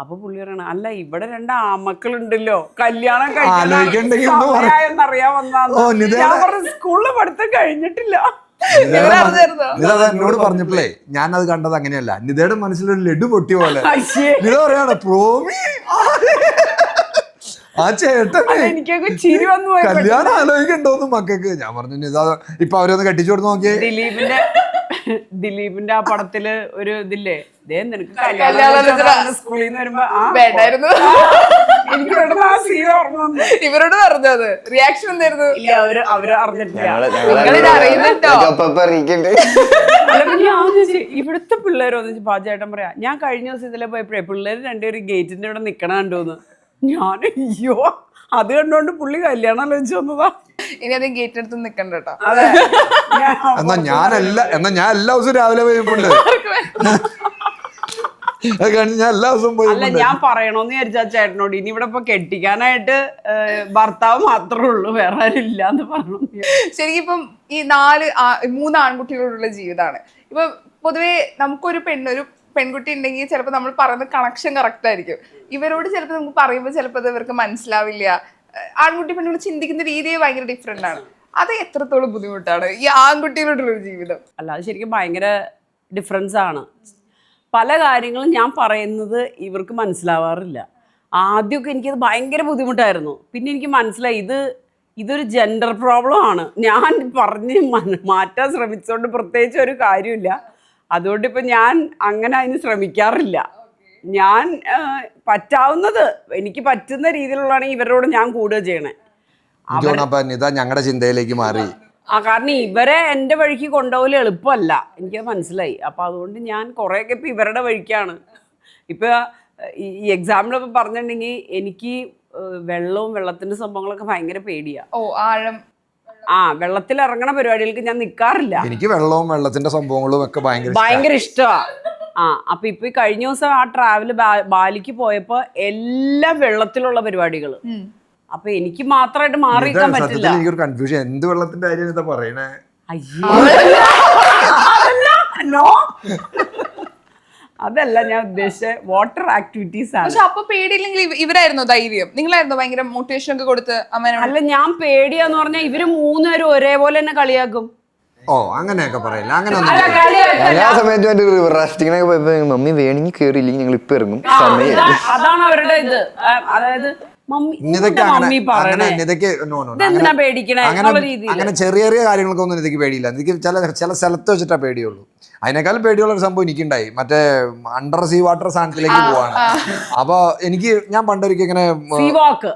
അപ്പൊ പുള്ളി പറയണ, അല്ല ഇവിടെ 2 ആമക്കളുണ്ടല്ലോ, കല്യാണം കഴിക്കാന്നറിയാൻ വന്നാന്ന്. ഞാൻ പറഞ്ഞു സ്കൂളിൽ പഠിത്തം കഴിഞ്ഞിട്ടില്ല. എന്നോട് പറഞ്ഞപ്പോഴേ ഞാൻ അത് കണ്ടത് അങ്ങനെയല്ല. നിതയുടെ മനസ്സിലൊരു ലഡു പൊട്ടിയ പോലെ. നിത പറയാണ് പ്രോമി ആ ചേട്ടനെ ചിരി വന്നു പോയി. കല്യാണം ആലോചിക്കണ്ടോന്ന് മക്കൾക്ക്. ഞാൻ പറഞ്ഞു നിത ഇപ്പൊ അവരൊന്ന് കെട്ടിച്ചു കൊടുത്ത് നോക്കിയേ. ദിലീപിന്റെ ആ പടത്തില് ഒരു ഇതില്ലേ, നിനക്ക് സ്കൂളിൽ നിന്ന് വരുമ്പോ ഇവരോട് പറഞ്ഞത് റിയാക്ഷൻ എന്തായിരുന്നു? അവര് അറിഞ്ഞിട്ടില്ല. ഇവിടുത്തെ പിള്ളേരോ ചേട്ടൻ പറയാ, ഞാൻ കഴിഞ്ഞ ദിവസം ഇതിലെ പോയപ്പോഴേ പിള്ളേര് 2 പേര് ഗേറ്റിന്റെ ഇവിടെ നിക്കണ കണ്ടോന്ന്. ഞാൻ അയ്യോ, അത് കണ്ടോണ്ട് പുള്ളി കല്യാണം ആലോചിച്ച് വന്നതാ. ഇനി അത് ഗേറ്റിനടുത്ത് നിക്കണ്ട കേട്ടോ. എന്നാ ഞാൻ എല്ലാ ദിവസവും രാവിലെ പോയിട്ടുണ്ട്. ഞാൻ എല്ലാ ദിവസവും പോയി. അല്ല, ഞാൻ പറയണോന്ന് വിചാരിച്ചാ ചേട്ടനോട്, ഇനി ഇവിടെ ഇപ്പൊ കെട്ടിക്കാനായിട്ട് ഭർത്താവ് മാത്രമേ ഉള്ളൂ, വേറെ ആരും ഇല്ലാന്ന് പറഞ്ഞു. ശരിക്കും ഇപ്പം ഈ 3 ആൺകുട്ടികളോടുള്ള ജീവിതമാണ്. ഇപ്പൊ പൊതുവെ നമുക്കൊരു പെൺകുട്ടി ഉണ്ടെങ്കിൽ ചിലപ്പോൾ നമ്മൾ പറയുന്ന കണക്ഷൻ കറക്റ്റ് ആയിരിക്കും. ഇവരോട് ചിലപ്പോൾ നമുക്ക് പറയുമ്പോൾ ചിലപ്പോൾ അത് ഇവർക്ക് മനസ്സിലാവില്ല. ആൺകുട്ടി പെൺകുട്ടി ചിന്തിക്കുന്ന രീതിയെ ഭയങ്കര ഡിഫറെന്റ് ആണ്. അത് എത്രത്തോളം ബുദ്ധിമുട്ടാണ് ഈ ആൺകുട്ടികളോടുള്ള ജീവിതം? അല്ല, അത് ശരിക്കും ഭയങ്കര ഡിഫറൻസ് ആണ്. പല കാര്യങ്ങളും ഞാൻ പറയുന്നത് ഇവർക്ക് മനസ്സിലാവാറില്ല. ആദ്യമൊക്കെ എനിക്കത് ഭയങ്കര ബുദ്ധിമുട്ടായിരുന്നു. പിന്നെ എനിക്ക് മനസ്സിലായി ഇതൊരു ജെൻഡർ പ്രോബ്ലം ആണ്. ഞാൻ പറഞ്ഞ് മാറ്റാൻ ശ്രമിച്ചുകൊണ്ട് പ്രത്യേകിച്ച് ഒരു കാര്യമില്ല. അതുകൊണ്ട് ഇപ്പം ഞാൻ അങ്ങനെ അതിന് ശ്രമിക്കാറില്ല. ഞാൻ പറ്റാവുന്നത് എനിക്ക് പറ്റുന്ന രീതിയിലുള്ളതാണെങ്കിൽ ഇവരോട് ഞാൻ കൂടുക ചെയ്യണേ. ഞങ്ങളുടെ ചിന്തയിലേക്ക് മാറി. കാരണം ഇവരെ എൻ്റെ വഴിക്ക് കൊണ്ടുപോകല് എളുപ്പമല്ല, എനിക്കത് മനസ്സിലായി. അപ്പം അതുകൊണ്ട് ഞാൻ കുറേയൊക്കെ ഇപ്പം ഇവരുടെ വഴിക്കാണ്. ഇപ്പം ഈ എക്സാമ്പിളൊക്കെ പറഞ്ഞിട്ടുണ്ടെങ്കിൽ എനിക്ക് വെള്ളത്തിൻ്റെ സംഭവങ്ങളൊക്കെ ഭയങ്കര പേടിയാണ്. വെള്ളത്തിൽ ഇറങ്ങണ പരിപാടികൾക്ക് ഞാൻ നിൽക്കാറില്ല. എനിക്ക് വെള്ളവും വെള്ളത്തിന്റെ സംഭവങ്ങളും ഒക്കെ ഭയങ്കര ഇഷ്ടമാണ്. അപ്പൊ ഇപ്പൊ കഴിഞ്ഞ ദിവസം ആ ട്രാവല് ബാലിക്ക് പോയപ്പോ എല്ലാം വെള്ളത്തിലുള്ള പരിപാടികൾ. അപ്പൊ എനിക്ക് മാത്രമായിട്ട് മാറി നിൽക്കാൻ പറ്റില്ല. എനിക്കൊരു കൺഫ്യൂഷൻ, എന്ത് വെള്ളത്തിന്റെ കാര്യം എന്താ പറയണേ? അതല്ല ഞാൻ ഉദ്ദേശിച്ച വാട്ടർ ആക്ടിവിറ്റീസ് ആണ്. പക്ഷെ അപ്പൊ പേടിയില്ലെങ്കിൽ ഇവരായിരുന്നോ ധൈര്യം? നിങ്ങളായിരുന്നോ ഭയങ്കര മോട്ടിവേഷൻ ഒക്കെ കൊടുത്ത് അമ്മേനോട്? അല്ല, ഞാൻ പേടിയാന്ന് പറഞ്ഞാൽ ഇവര് 3 പേരും ഒരേപോലെ തന്നെ കളിയാക്കും. ഓ അങ്ങനെയൊക്കെ പറയില്ല, അങ്ങനെ അല്ല, ഒന്നും കളിയാക്കല്ല. ആ സമയത്ത് മറ്റേ റിവർ റാഫ്റ്റിങ്ങിനൊക്കെ പോയപ്പോ മമ്മി വേണമെങ്കിൽ കേറിയില്ലെങ്കിൽ ഞങ്ങൾ ഇപ്പൊ ഇറങ്ങും സമയം അതാണ് അവരുടെ ഇത്. അതായത് മമ്മി നിതയ്ക്ക് എന്താ അങ്ങനെ മമ്മി അങ്ങനെ പറയണേ, നിതയ്ക്ക് നോ നോ ഇതെന്തിനാ പേടിക്കണേ അങ്ങനെ എന്നുള്ള രീതിയിൽ. അങ്ങനെ ചെറിയ ചെറിയ കാര്യങ്ങൾക്കൊന്നും എനിക്ക് പേടിയില്ല. എനിക്ക് ചില സ്ഥലത്ത് വെച്ചിട്ടാ പേടിയുള്ളൂ. അതിനേക്കാളും പേടിയുള്ള ഒരു സംഭവം എനിക്കുണ്ടായി. മറ്റേ അണ്ടർ സീ വാട്ടർ സാധനത്തിലേക്ക് പോവാണ്. അപ്പൊ ഞാൻ പണ്ടൊരിക്കൽ ഇങ്ങനെ സീ വാക്ക്,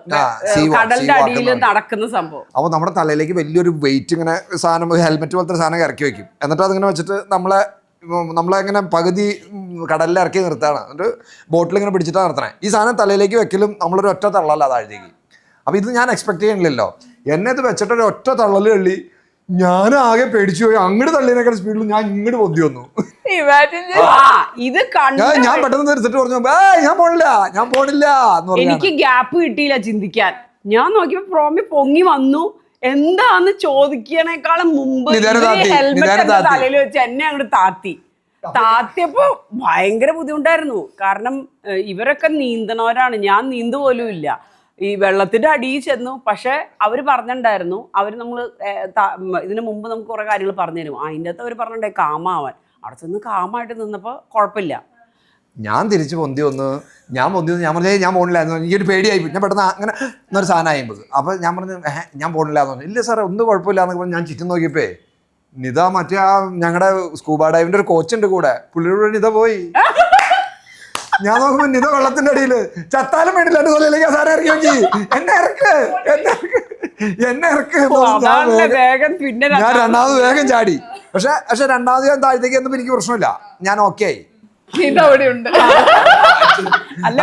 sea walk കടലിന്റെ എന്ന് അടിയിൽ പറയും. നടക്കുന്ന സംഭവം. അപ്പോൾ നമ്മുടെ തലയിലേക്ക് വലിയൊരു വെയിറ്റ് ഇങ്ങനെ സാധനം, ഹെൽമെറ്റ് പോലത്തെ ഒരു സാധനം ഇറക്കി വെക്കും. എന്നിട്ട് അതിങ്ങനെ വെച്ചിട്ട് നമ്മളെങ്ങനെ പകുതി കടലിൽ ഇറക്കി നിർത്തുകയാണ്. എന്നിട്ട് ബോട്ടിൽ ഇങ്ങനെ പിടിച്ചിട്ടാണ് നിർത്തണേ. ഈ സാധനം തലയിലേക്ക് വെക്കലും നമ്മളൊരു ഒറ്റ തള്ളല്ല താഴത്തേക്ക്. അപ്പോൾ ഇത് ഞാൻ എക്സ്പെക്ട് ചെയ്യണില്ലല്ലോ. എന്നെ ഇത് വെച്ചിട്ട് ഒരു ഒറ്റ തള്ളല് തള്ളി ഞാൻ ആകെ പേടിച്ചു പോയി. അങ്ങോട്ട് തള്ളിയതിനേക്കാൾ സ്പീഡിൽ ഞാൻ ഇങ്ങോട്ട് പൊന്തി വന്നു. ഇത് കണ്ട ഞാൻ പെട്ടെന്ന് എടുത്തിട്ട് പറഞ്ഞു ഞാൻ പോണില്ല എന്ന് പറഞ്ഞു. എനിക്ക് ഗ്യാപ്പ് കിട്ടിയില്ല ചിന്തിക്കാൻ. ഞാൻ നോക്കിയപ്പോ പ്രോമി പൊങ്ങി വന്നു. എന്താന്ന് ചോദിക്കണേക്കാളും മുമ്പ് ഹെൽമെറ്റ് തലയിൽ വെച്ച് എന്നെ അങ്ങോട്ട് താത്തിയപ്പോ ഭയങ്കര ബുദ്ധിമുട്ടായിരുന്നു. കാരണം ഇവരൊക്കെ നീന്തണവരാണ്, ഞാൻ നീന്തു പോലും ഇല്ല. ഈ വെള്ളത്തിന്റെ അടിയിൽ ചെന്നു. പക്ഷെ അവര് പറഞ്ഞിട്ടുണ്ടായിരുന്നു, അവര് നമ്മള് ഇതിനു മുമ്പ് നമുക്ക് കുറെ കാര്യങ്ങൾ പറഞ്ഞു തരും. അതിൻ്റെ അകത്ത് അവർ പറഞ്ഞിട്ടുണ്ടായി കാമാവാൻ. അവിടെ ചെന്ന് കാമായിട്ട് നിന്നപ്പോ കുഴപ്പമില്ല. ഞാൻ തിരിച്ച് പൊന്തി വന്ന് ഞാൻ പറഞ്ഞു ഞാൻ പോണില്ലായിരുന്നു. എനിക്കൊരു പേടിയായിപ്പോയി. ഞാൻ പെട്ടെന്ന് അങ്ങനെ എന്നൊരു സാധനം ആയിപ്പോൾ. അപ്പോൾ ഞാൻ പറഞ്ഞു ഞാൻ പോണില്ലാന്ന് പറഞ്ഞു. ഇല്ല സാറേ ഒന്നും കുഴപ്പമില്ല എന്നൊക്കെ പറഞ്ഞ് ഞാൻ ചുറ്റും നോക്കിയപ്പോ നിത മറ്റേ ഞങ്ങളുടെ സ്കൂബ ഡൈവിന്റെ ഒരു കോച്ചുണ്ട് കൂടെ, പുള്ളിയുടെ നിത പോയി. ഞാൻ നോക്കുമ്പോ നിത വെള്ളത്തിന്റെ അടിയിൽ ചത്താലും വേണ്ടില്ല എന്റെ തൊലയിലേക്ക് ആ സാധനം ഇറക്കി നോക്കി. എന്നെ ഇറക്ക് ഞാൻ രണ്ടാമത് വേഗം ചാടി. പക്ഷെ രണ്ടാമത് ഞാൻ താഴത്തേക്ക് എന്നപ്പോ എനിക്ക് പ്രശ്നമില്ല, ഞാൻ ഓക്കെ ആയി. അല്ല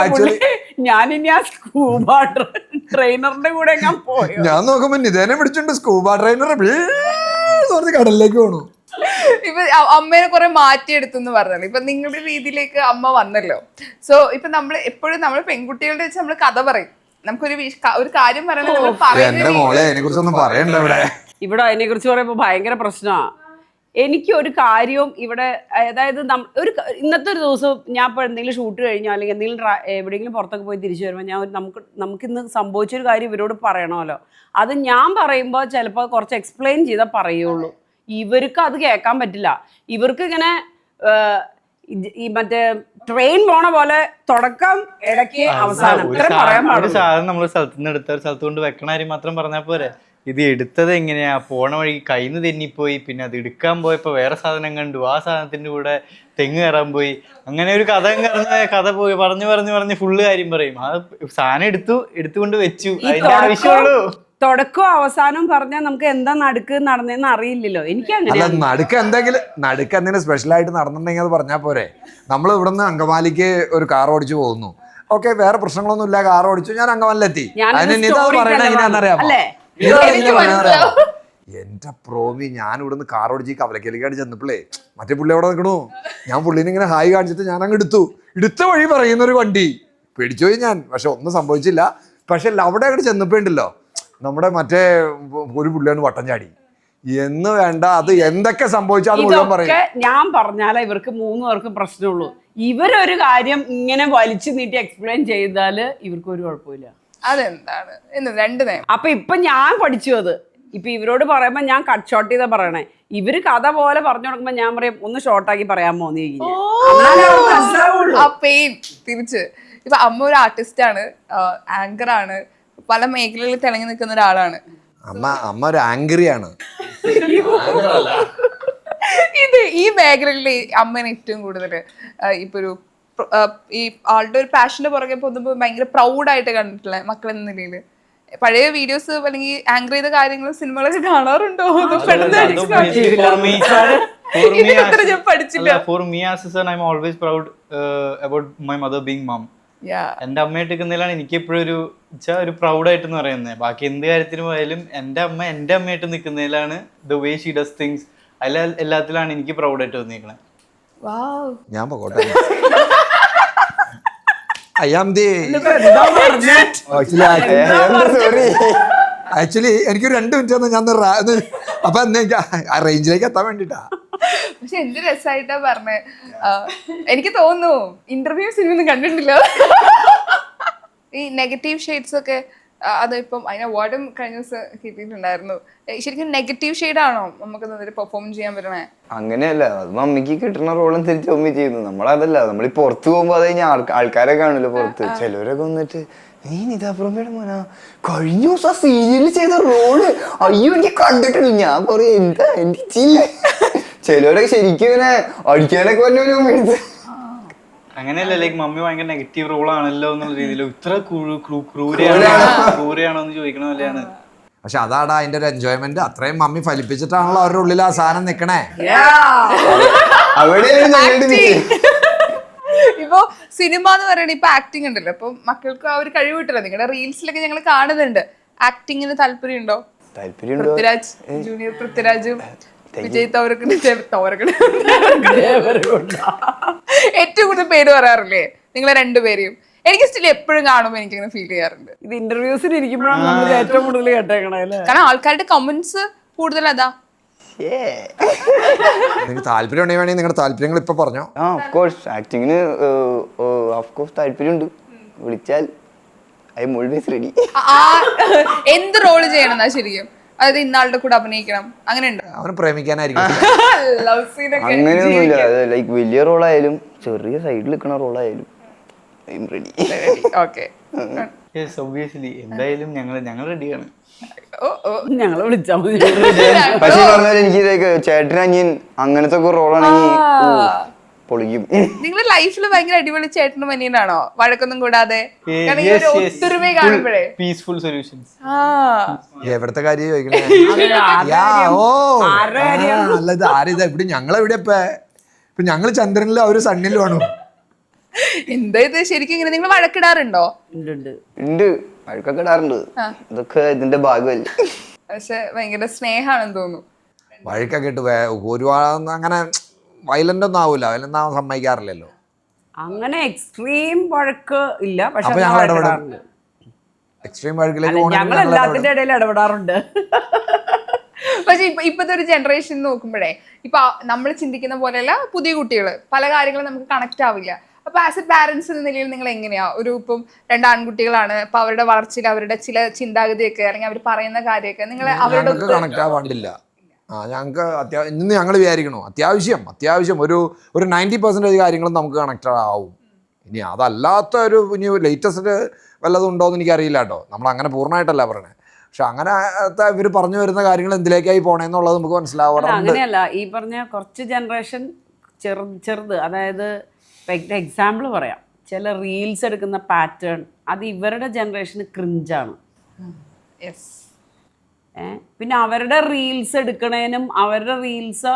ഞാനിനി ആ സ്കൂബ ട്രെയിനറിന്റെ കൂടെ ഞാൻ പോയോ? ഞാൻ നോക്കുമ്പോ നിതേനെ പിടിച്ചിട്ടുണ്ട് സ്കൂബ ട്രെയിനർ കടലിലേക്ക് പോണു. ഇപ്പൊ അമ്മേനെ കുറെ മാറ്റിയെടുത്തു പറഞ്ഞല്ലോ. ഇപ്പൊ നിങ്ങളുടെ രീതിയിലേക്ക് അമ്മ വന്നല്ലോ. സോ ഇപ്പൊ നമ്മൾ പെൺകുട്ടികളുടെ വെച്ച് നമ്മൾ കഥ പറയും. നമുക്കൊരു കാര്യം എന്റെ മോളെ അതിനെ കുറിച്ചൊന്നും പറയണ്ട ഇവിടെ അതിനെ കുറിച്ച് പറയുമ്പോ ഭയങ്കര പ്രശ്നമാണ്. എനിക്ക് ഒരു കാര്യവും ഇവിടെ, അതായത് ഇന്നത്തെ ഒരു ദിവസം ഞാൻ ഇപ്പോൾ എന്തെങ്കിലും ഷൂട്ട് കഴിഞ്ഞോ അല്ലെങ്കിൽ എന്തെങ്കിലും എവിടെയെങ്കിലും പുറത്തൊക്കെ പോയി തിരിച്ചു വരുമ്പോൾ നമുക്കിന്ന് സംഭവിച്ചൊരു കാര്യം ഇവരോട് പറയണമല്ലോ. അത് ഞാൻ പറയുമ്പോൾ ചിലപ്പോൾ കുറച്ച് എക്സ്പ്ലെയിൻ ചെയ്താൽ പറയുള്ളൂ. ഇവർക്ക് അത് കേൾക്കാൻ പറ്റില്ല. ഇവർക്ക് ഇങ്ങനെ ഈ മറ്റേ ട്രെയിൻ പോണ പോലെ തുടക്കം ഇടയ്ക്ക് അവസാനം പറയാൻ ഒരു സാധനം നമ്മൾ സ്ഥലത്തുനിന്ന് എടുത്ത ഒരു സ്ഥലത്ത് കൊണ്ട് വെക്കണ കാര്യം മാത്രം പറഞ്ഞാൽ പോരെ. ഇത് എടുത്തത് എങ്ങനെയാ, പോണ വഴി കയ്യിൽ നിന്ന് തെന്നിപ്പോയി, പിന്നെ അത് എടുക്കാൻ പോയപ്പോ വേറെ സാധനം കണ്ടു, ആ സാധനത്തിന്റെ കൂടെ തെങ്ങ് കയറാൻ പോയി, അങ്ങനെ ഒരു കഥ പോയി പറഞ്ഞ് ഫുള്ള് കാര്യം പറയും. ആ സാധനം എടുത്തുകൊണ്ട് വെച്ചു, അതിന്റെ ആവശ്യമുള്ളൂ. തുടക്കവും അവസാനവും പറഞ്ഞാൽ നമുക്ക് എന്താ നടന്നതെന്ന് അറിയില്ലല്ലോ. എനിക്ക് അല്ല നടുക്ക് എന്തെങ്കിലും സ്പെഷ്യലായിട്ട് നടന്നിട്ടുണ്ടെങ്കിൽ അത് പറഞ്ഞാൽ പോരെ. നമ്മൾ ഇവിടുന്ന് അങ്കമാലിക്ക് ഒരു കാർ ഓടിച്ചു പോകുന്നു, ഓക്കെ, വേറെ പ്രശ്നങ്ങളൊന്നും ഇല്ല, കാർ ഓടിച്ചു, ഞാൻ അങ്കമാലിലെത്തി. അതിന് നിത പറയണ എങ്ങനെയാണെന്നറിയാമോ? എന്റെ പ്രോമി, ഞാൻ ഇവിടുന്ന് കാർ ഓടിച്ച് കവലക്കലിക്കാട് ചെന്നപ്പോഴേ മറ്റേ പുള്ളി അവിടെ നിൽക്കണു. ഞാൻ പുള്ളീനെ ഇങ്ങനെ ഹായ് കാണിച്ചിട്ട് ഞാൻ അങ്ങ് എടുത്ത വഴി പറയുന്ന ഒരു വണ്ടി പേടിച്ചുപോയി ഞാൻ. പക്ഷെ ഒന്നും സംഭവിച്ചില്ല. പക്ഷെ അവിടെ അങ്ങോട്ട് ചെന്നപ്പോ ഉണ്ടല്ലോ, നമ്മുടെ മറ്റേ ഒരു പുള്ളിയാണ് വട്ടം ചാടി എന്ന് വേണ്ട, അത് എന്തൊക്കെ സംഭവിച്ചാൽ അത് മുഴുവൻ പറയും. ഞാൻ പറഞ്ഞാലേ ഇവർക്ക് 3 പേർക്കും പ്രശ്നമുള്ളൂ. ഇവരൊരു കാര്യം ഇങ്ങനെ വലിച്ചു നീട്ടി എക്സ്പ്ലെയിൻ ചെയ്താല് ഇവർക്ക് ഒരു കുഴപ്പമില്ല. അതെന്താണ് അപ്പൊ ഇപ്പൊ ഞാൻ പഠിച്ചു അത്. ഇപ്പൊ ഇവരോട് പറയുമ്പോ ഞാൻ കട്ട് ഷോർട്ട് ചെയ്താ പറയണേ. ഇവര് കഥ പോലെ പറഞ്ഞു കൊടുക്കുമ്പോ ഞാൻ പറയും ഒന്ന് ഷോർട്ടാക്കി പറയാമോ എന്ന് തിരിച്ച്. ഇപ്പൊ അമ്മ ഒരു ആർട്ടിസ്റ്റ് ആണ്, ആങ്കർ ആണ്, പല മേഖലകളിൽ തിളങ്ങി നിൽക്കുന്ന ഒരാളാണ്. അമ്മ ഒരു ആങ്കറിയാണ്. ഈ മേഖലകളിൽ അമ്മേനെ ഏറ്റവും കൂടുതൽ ഇപ്പൊ ഈ ആളുടെ ഒരു പാഷന്റെ പുറകെ പോകുമ്പോൾ ഭയങ്കര പ്രൗഡായിട്ട് കണ്ടിട്ടുള്ള മക്കളെന്ന നിലയിൽ പഴയ വീഡിയോസ് അല്ലെങ്കിൽ ആങ്കർ ചെയ്ത കാര്യങ്ങളും സിനിമകളൊക്കെ കാണാറുണ്ടോ? പഠിച്ചില്ല. For me as a son, I'm always proud about my mother being mom. എന്റെ അമ്മയായിട്ട് നിൽക്കുന്നതിലാണ് എനിക്ക് എപ്പോഴും ഒരു പ്രൗഡായിട്ട് എന്ന് പറയുന്നത്. ബാക്കി എന്ത് കാര്യത്തിന് പോയാലും എന്റെ അമ്മയായിട്ട് നിൽക്കുന്നതിലാണ് the way she does things, എല്ലാത്തിലാണ് എനിക്ക് പ്രൗഡായിട്ട് തോന്നിയിരിക്കണേ. ഞാൻ പോകട്ടെ. ആക്ച്വലി എനിക്കൊരു 2 മിനിറ്റ് തന്നെ ഞാൻ അപ്പൊ ആ റേഞ്ചിലേക്ക് എത്താൻ വേണ്ടിട്ടാ. പക്ഷെ എന്ത് രസമായിട്ടാ പറഞ്ഞേ. എനിക്ക് തോന്നുന്നു ഇന്റർവ്യൂ സിനിമയൊന്നും കണ്ടിട്ടില്ല. ഈ നെഗറ്റീവ് ഷെയ്ഡ്സ് ഒക്കെ അതിപ്പം അതിന് അവാർഡും കഴിഞ്ഞ ദിവസം കിട്ടിയിട്ടുണ്ടായിരുന്നു. ശരിക്കും നെഗറ്റീവ് ഷെയ്ഡാണോ നമുക്ക് പെർഫോം ചെയ്യാൻ പറ്റണേ? അങ്ങനെയല്ല, അത് മമ്മിക്ക് കിട്ടുന്ന റോളും തിരിച്ച് മമ്മി ചെയ്യുന്നു. നമ്മളതല്ല, നമ്മൾ പുറത്ത് പോകുമ്പോൾ അത് കഴിഞ്ഞാൽ ആൾക്കാരെ കാണില്ല പുറത്ത്. ചിലവരൊക്കെ വന്നിട്ട് നീ നിതാ പ്രൊമയുടെ മോനാ, കഴിഞ്ഞ ദിവസം ആ സീരിയലിൽ ചെയ്ത റോള് അയ്യോ എനിക്ക് കണ്ടിട്ടില്ല. ഞാൻ പറയും എന്താ എന്റെ ചില്ല. ചിലവരൊക്കെ ശരിക്കും ഇങ്ങനെ അടിക്കാനൊക്കെ വന്നവരും അങ്ങനെയല്ല, ലൈക്ക് മമ്മി ഭയങ്കര നെഗറ്റീവ് റോൾ ആണല്ലോ എന്നുള്ള രീതിയിൽ ഇത്ര ക്രൂരയാണോ എന്ന് ചോദിക്കണ പോലെയാണ്. പക്ഷെ അതാടാ അതിന്റെ ഒരു എൻജോയ്മെന്റ്. അത്രയും മമ്മി ഫലിപ്പിച്ചിട്ടാണല്ലോ അവരുടെ ഉള്ളിൽ ആ സാധനം നിക്കണേ. ഇപ്പൊ സിനിമ എന്ന് പറയണ ഇപ്പൊ ആക്ടിങ് ഉണ്ടല്ലോ, അപ്പൊ മക്കൾക്ക് ആ ഒരു കഴിവ് കിട്ടില്ല. നിങ്ങളുടെ റീൽസിലൊക്കെ ഞങ്ങൾ കാണുന്നുണ്ട്. ആക്ടിങ്ങിന് താല്പര്യം ഉണ്ടോ? പൃഥ്വിരാജ്, ജൂനിയർ പൃഥ്വിരാജും വിജയ് ഏറ്റവും കൂടുതൽ പേര് പറയാറില്ലേ നിങ്ങളെ രണ്ടുപേരെയും? എനിക്ക് സ്റ്റിൽ എപ്പോഴും കാണുമ്പോൾ എനിക്കിങ്ങനെ ഫീൽ ചെയ്യാറുണ്ട്. ഇത് ഇന്റർവ്യൂസിന് ഇരിക്കുമ്പോഴാണ് നമ്മൾ ഏറ്റവും കൂടുതൽ കേട്ടേക്കണേ അല്ലേ? കാരണം ആൾക്കാരുടെ കമന്റ്സ് കൂടുതൽ അതാ. നിങ്ങൾക്ക് താല്പര്യം ഉണ്ടെങ്കിൽ വേണമെങ്കിൽ നിങ്ങളുടെ താല്പര്യങ്ങൾ ഇപ്പൊ പറഞ്ഞോ. ഓഫ് കോഴ്സ് ആക്ടിങ്ങിന് ഓഫ് കോഴ്സ് താല്പര്യമുണ്ട്. വിളിച്ചാൽ ഐ എം ഓൾവേസ് റെഡി. എന്ത് റോള് ചെയ്യണം എന്നാ ശരിക്കും? അതായത് ഇന്നാളുടെ കൂടെ അഭിനയിക്കണം അങ്ങനെ ഉണ്ടോ? അവനെ പ്രേമിക്കാനായിരിക്കും. അങ്ങനെയൊന്നുമില്ല. ലൈക്ക് വലിയ റോളായാലും ചെറിയ സൈഡിൽ നിൽക്കുന്ന റോളായാലും I am ready. Okay, obviously എന്തായാലും ഞങ്ങൾ റെഡിയാണ്. ഞങ്ങളെ വിളിച്ചാൽ മതി. പക്ഷെ പറഞ്ഞാൽ എനിക്ക് ചേട്ടൻ അനിയൻ അങ്ങനത്തെ ഒക്കെ റോളാണെങ്കിൽ പൊളിക്കും. നിങ്ങളുടെ ലൈഫിൽ ഭയങ്കര അടിപൊളി ചേട്ടനും അനിയനാണോ? വഴക്കൊന്നും കൂടാതെ ഒത്തൊരുമ കാണുമ്പോഴേ പീസ്ഫുൾ സൊല്യൂഷൻസ്. എവിടത്തെ കാര്യം ചോദിക്കണേ? അല്ല ഇത് ആരിതാ ഇവിടെ? ഞങ്ങളെവിടെ ഇപ്പൊ ഞങ്ങള് ചന്ദ്രനിലും അവര് സണ്ണിലും ആണോ? എന്താ ഇത് ശരിക്കും? ഇങ്ങനെ നിങ്ങൾ വഴക്കിടാറുണ്ടോ? ഉണ്ട്, വഴക്കൊക്കെ ഇടാറുണ്ട്. ഇതൊക്കെ ഇതിന്റെ ഭാഗമല്ലേ. പക്ഷെ ഭയങ്കര സ്നേഹാണെന്ന് തോന്നുന്നു. വഴക്കൊക്കെ ഇട്ട് ഒരുപാട് അങ്ങനെ വയലന്റ് ഒന്നും ആവൂല. വയലന്റ് ആവാൻ സമ്മതിക്കാറില്ലല്ലോ. അങ്ങനെ എക്സ്ട്രീം വഴക്ക് ഇല്ല. പക്ഷെ എക്സ്ട്രീം വഴക്കിലേക്ക് ഞങ്ങൾ എല്ലാത്തിന്റെ ഇടയിൽ ഇടപെടാറുണ്ട്. പക്ഷെ ഇപ്പത്തെ ഒരു ജനറേഷൻ നോക്കുമ്പോഴേ ഇപ്പൊ നമ്മൾ ചിന്തിക്കുന്ന പോലെയല്ല പുതിയ കുട്ടികൾ പല കാര്യങ്ങളും നമുക്ക് കണക്ട് ആവില്ല. അപ്പൊ ആസ് എ പാരന്റ്സ് എന്ന നിലയിൽ നിങ്ങൾ എങ്ങനെയാ ഇപ്പം 2 ആൺകുട്ടികളാണ്, അപ്പൊ അവരുടെ വളർച്ചയിൽ അവരുടെ ചില ചിന്താഗതിയൊക്കെ അല്ലെങ്കിൽ അവർ പറയുന്ന കാര്യമൊക്കെ നിങ്ങൾ അവരുടെ കണക്ട് ആവാണ്ടില്ല. ഞങ്ങൾക്ക് ഇന്ന് ഞങ്ങൾ വിചാരിക്കണോ അത്യാവശ്യം ഒരു 90% കാര്യങ്ങളും നമുക്ക് കണക്റ്റഡ് ആവും. ഇനി അതല്ലാത്ത ഇനി ലേറ്റസ്റ്റ് വല്ലതും ഉണ്ടോ എന്ന് എനിക്കറിയില്ല കേട്ടോ. നമ്മൾ അങ്ങനെ പൂർണ്ണമായിട്ടല്ല പറയണേ. പക്ഷെ അങ്ങനെ ഇവർ പറഞ്ഞു വരുന്ന കാര്യങ്ങൾ എന്തിലേക്കായി പോണേന്നുള്ളത് നമുക്ക് മനസ്സിലാവാറുണ്ട്. അങ്ങനെയല്ല, ഈ പറഞ്ഞ കുറച്ച് ജനറേഷൻ ചെറുത്, അതായത് എക്സാമ്പിൾ പറയാം, ചില റീൽസ് എടുക്കുന്ന പാറ്റേൺ അത് ഇവരുടെ ജനറേഷന് ക്രിഞ്ചാണ്. പിന്നെ അവരുടെ റീൽസ് എടുക്കണേനും അവരുടെ റീൽസ്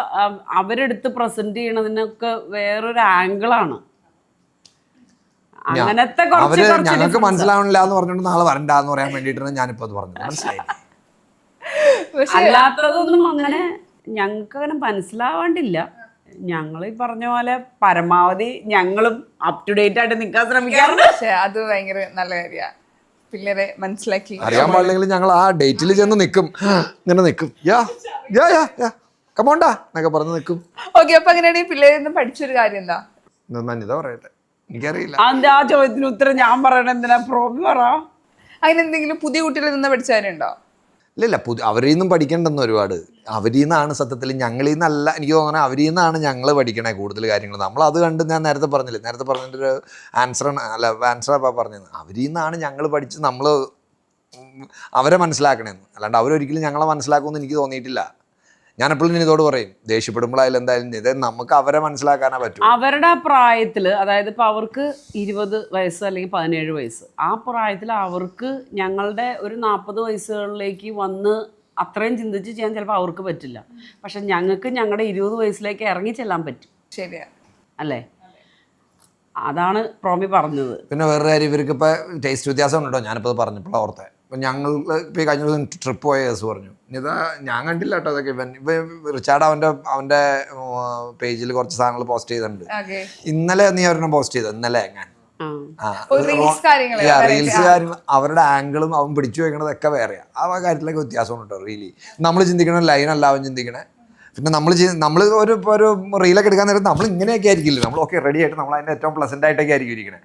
അവരെടുത്ത് പ്രസന്റ് ചെയ്യണതിനൊക്കെ വേറൊരു ആംഗിളാണ്. അങ്ങനത്തെ ഞങ്ങൾക്ക് മനസ്സിലാവണില്ല എന്ന് പറഞ്ഞിട്ട് നാളെ വരണ്ടെന്ന് പറയാൻ വേണ്ടിയിട്ടാണ് ഞാനിപ്പോ അത് പറഞ്ഞത്. മനസ്സിലായി? അല്ലാത്തതൊന്നും അങ്ങനെ ഞങ്ങൾക്ക് അങ്ങനെ മനസ്സിലാവാണ്ടില്ല. ഞങ്ങൾ ഈ പറഞ്ഞ പോലെ പരമാവധി ഞങ്ങളും അപ് ടു ഡേറ്റ് ആയിട്ട് നിൽക്കാൻ ശ്രമിക്കാറുണ്ട്. പക്ഷെ അത് ഭയങ്കര നല്ല കാര്യമാണ്. പിള്ളേരെ മനസ്സിലാക്കി അറിയാൻ പാടില്ലെങ്കിൽ ഞങ്ങൾ ആ ഡേറ്റിൽ ചെന്ന് നിൽക്കും, ഇങ്ങനെ നിൽക്കും, കമോണ്ടാ എന്നൊക്കെ പറഞ്ഞ് നിൽക്കും. ഓക്കെ, അപ്പൊ അങ്ങനെയാണെങ്കിൽ പിള്ളേരിൽ പഠിച്ചൊരു കാര്യം എന്താ? ഇതാ പറയട്ടെ, എനിക്കറിയില്ല. അതിന്റെ ആ ചോദ്യത്തിന് ഉത്തരം ഞാൻ പറയണ എന്തിനാ? പ്രോബ്ലം പറ. അതിനെന്തെങ്കിലും പുതിയ കുട്ടികളിൽ നിന്ന് പഠിച്ചവരുണ്ടോ? ഇല്ല, അവരിൽ നിന്നും പഠിക്കേണ്ടെന്ന് ഒരുപാട്. അവരിൽ നിന്നാണ് സത്യത്തിൽ, ഞങ്ങളിൽ നിന്നല്ല. എനിക്ക് തോന്നണേ അവരിൽ നിന്നാണ് ഞങ്ങൾ പഠിക്കണേ കൂടുതൽ കാര്യങ്ങൾ. നമ്മളത് കണ്ട് ഞാൻ നേരത്തെ പറഞ്ഞതിൻ്റെ ഒരു ആൻസറാണ് പറഞ്ഞത്. അവരിൽ നിന്നാണ് ഞങ്ങൾ പഠിച്ച് നമ്മൾ അവരെ മനസ്സിലാക്കണേന്ന്. അല്ലാണ്ട് അവരൊരിക്കലും ഞങ്ങളെ മനസ്സിലാക്കുമെന്ന് എനിക്ക് തോന്നിയിട്ടില്ല. ഞാൻ എപ്പോഴും ഇതോട് പറയും, ദേഷ്യപ്പെടുമ്പോഴായാലും എന്തായാലും ഇത് നമുക്ക് അവരെ മനസ്സിലാക്കാനേ പറ്റും. അവരുടെ പ്രായത്തിൽ, അതായത് ഇപ്പോൾ അവർക്ക് 20 വയസ്സ് അല്ലെങ്കിൽ 17 വയസ്സ്, ആ പ്രായത്തിൽ അവർക്ക് ഞങ്ങളുടെ ഒരു 40 വയസ്സുകളിലേക്ക് വന്ന് അത്രയും ചിന്തിച്ച് ചെയ്യാൻ ചിലപ്പോൾ അവർക്ക് പറ്റില്ല. പക്ഷെ ഞങ്ങൾക്ക് ഞങ്ങളുടെ 20 വയസ്സിലേക്ക് ഇറങ്ങി ചെല്ലാൻ പറ്റും. ശരിയാ അല്ലേ? അതാണ് പ്രോമി പറഞ്ഞത്. പിന്നെ വേറൊരു കാര്യം, ഇവർക്ക് ഇപ്പോൾ ടേസ്റ്റ് വ്യത്യാസം ഉണ്ടോ? ഞാനിപ്പോൾ പറഞ്ഞപ്പോൾ ഓർത്തെ. ഇപ്പം ഞങ്ങൾ ഇപ്പോൾ കഴിഞ്ഞ ദിവസം ട്രിപ്പ് പോയ കേസ് പറഞ്ഞു. ഇതാ ഞാൻ കണ്ടില്ല കേട്ടോ അതൊക്കെ. ഇപ്പം റിച്ചാർഡ് അവൻ്റെ പേജിൽ കുറച്ച് സാധനങ്ങൾ പോസ്റ്റ് ചെയ്തിട്ടുണ്ട്. ഇന്നലെ നീ അവരെണ്ണം പോസ്റ്റ് ചെയ്തത്? ഇന്നലെ ഞാൻ റീൽസ് കാര്യങ്ങൾ അവരുടെ ആംഗിളും അവൻ പിടിച്ചു വെക്കണതൊക്കെ വേറെയാ. ആ കാര്യത്തിലൊക്കെ വ്യത്യാസമുണ്ട് കേട്ടോ. റിയലി നമ്മൾ ചിന്തിക്കണ ലൈനല്ല അവൻ ചിന്തിക്കണേ. പിന്നെ നമ്മൾ ഒരു റീലൊക്കെ എടുക്കാൻ നേരം നമ്മൾ ഇങ്ങനെയൊക്കെ ആയിരിക്കില്ല. നമ്മൾ ഓക്കെ റെഡി ആയിട്ട് നമ്മൾ അതിൻ്റെ ഏറ്റവും പ്ലസൻ്റ് ആയിട്ടൊക്കെ ആയിരിക്കും ഇരിക്കണേ.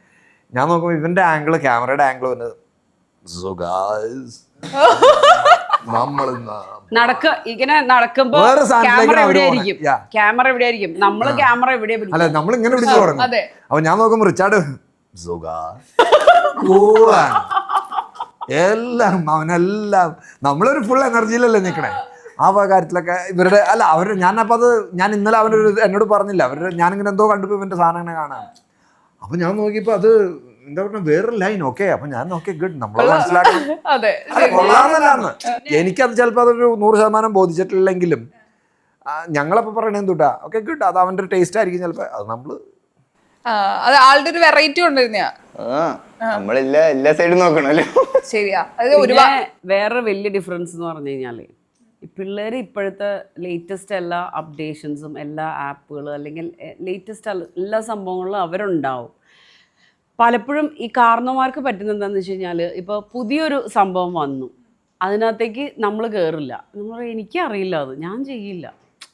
ഞാൻ നോക്കുമ്പോൾ ഇവൻ്റെ ആംഗിൾ, ക്യാമറയുടെ ആംഗിൾ വന്നത് So guys, നമ്മളിന്ന് ഇങ്ങനെ നടക്കുമ്പോ വേറെ സാധനത്തിലേക്കാണ് ക്യാമറ അവര് എവിടെയായിരിക്കും പോണെ. Yeah. ക്യാമറ എവിടെയായിരിക്കും നമ്മള് ക്യാമറ എവിടെ പിടിക്കും അല്ല നമ്മൾ ഇങ്ങനെ പിടിച്ചു തുടങ്ങും. അതെ. അപ്പൊ ഞാൻ നോക്കുമ്പോ റിച്ചാർഡ് കൂളാണ് എല്ലാം അവനെല്ലാം നമ്മളൊരു ഫുൾ എനർജിയിലല്ലേ നിൽക്കണേ. ആ കാര്യത്തിലൊക്കെ ഇവരുടെ അല്ല അവർ ഞാനപ്പോൾ അത് ഞാൻ ഇന്നലെ അവനൊരു എന്നോട് പറഞ്ഞില്ല അവരുടെ ഞാനിങ്ങനെ എന്തോ കണ്ടപ്പോൾ ഇവൻ്റെ സാധനം ഇങ്ങനെ കാണാം. അപ്പം ഞാൻ നോക്കിയപ്പോൾ അത് എന്താ പറഞ്ഞ വേറൊരു ലൈൻ. ഓക്കെ അപ്പം ഞാൻ ഓക്കെ ഗുഡ് നമ്മൾ മനസ്സിലാക്കണം. അതെ അല്ല, കൊള്ളാമെന്നല്ലാന്ന് എനിക്കത് ചിലപ്പോൾ അതൊരു 100% ബോധിച്ചിട്ടില്ലെങ്കിലും ഞങ്ങളപ്പോൾ പറയണേ എന്തുട്ടാ ഓക്കെ ഗുഡ് അത് അവൻ്റെ ഒരു ടേസ്റ്റ് ആയിരിക്കും ചിലപ്പോൾ അത് നമ്മൾ അത് ആളുടെ ഒരു വെറൈറ്റി കൊണ്ടിരുന്ന എല്ലാ സൈഡും നോക്കണല്ലോ. ശരിയാ. അത് ഒരുപാട് വേറെ വലിയ ഡിഫറൻസ് എന്ന് പറഞ്ഞു കഴിഞ്ഞാല് ഈ പിള്ളേർ ഇപ്പോഴത്തെ ലേറ്റസ്റ്റ് എല്ലാ അപ്ഡേഷൻസും എല്ലാ ആപ്പുകളും അല്ലെങ്കിൽ ലേറ്റസ്റ്റ് എല്ലാ സംഭവങ്ങളിലും അവരുണ്ടാവും. പലപ്പോഴും ഈ കാരണവന്മാർക്ക് പറ്റുന്നത് എന്താണെന്ന് വെച്ച് കഴിഞ്ഞാൽ ഇപ്പോൾ പുതിയൊരു സംഭവം വന്നു അതിനകത്തേക്ക് നമ്മൾ കയറില്ല. നമ്മൾ പറയും എനിക്കറിയില്ല അത് ഞാൻ ചെയ്യില്ല.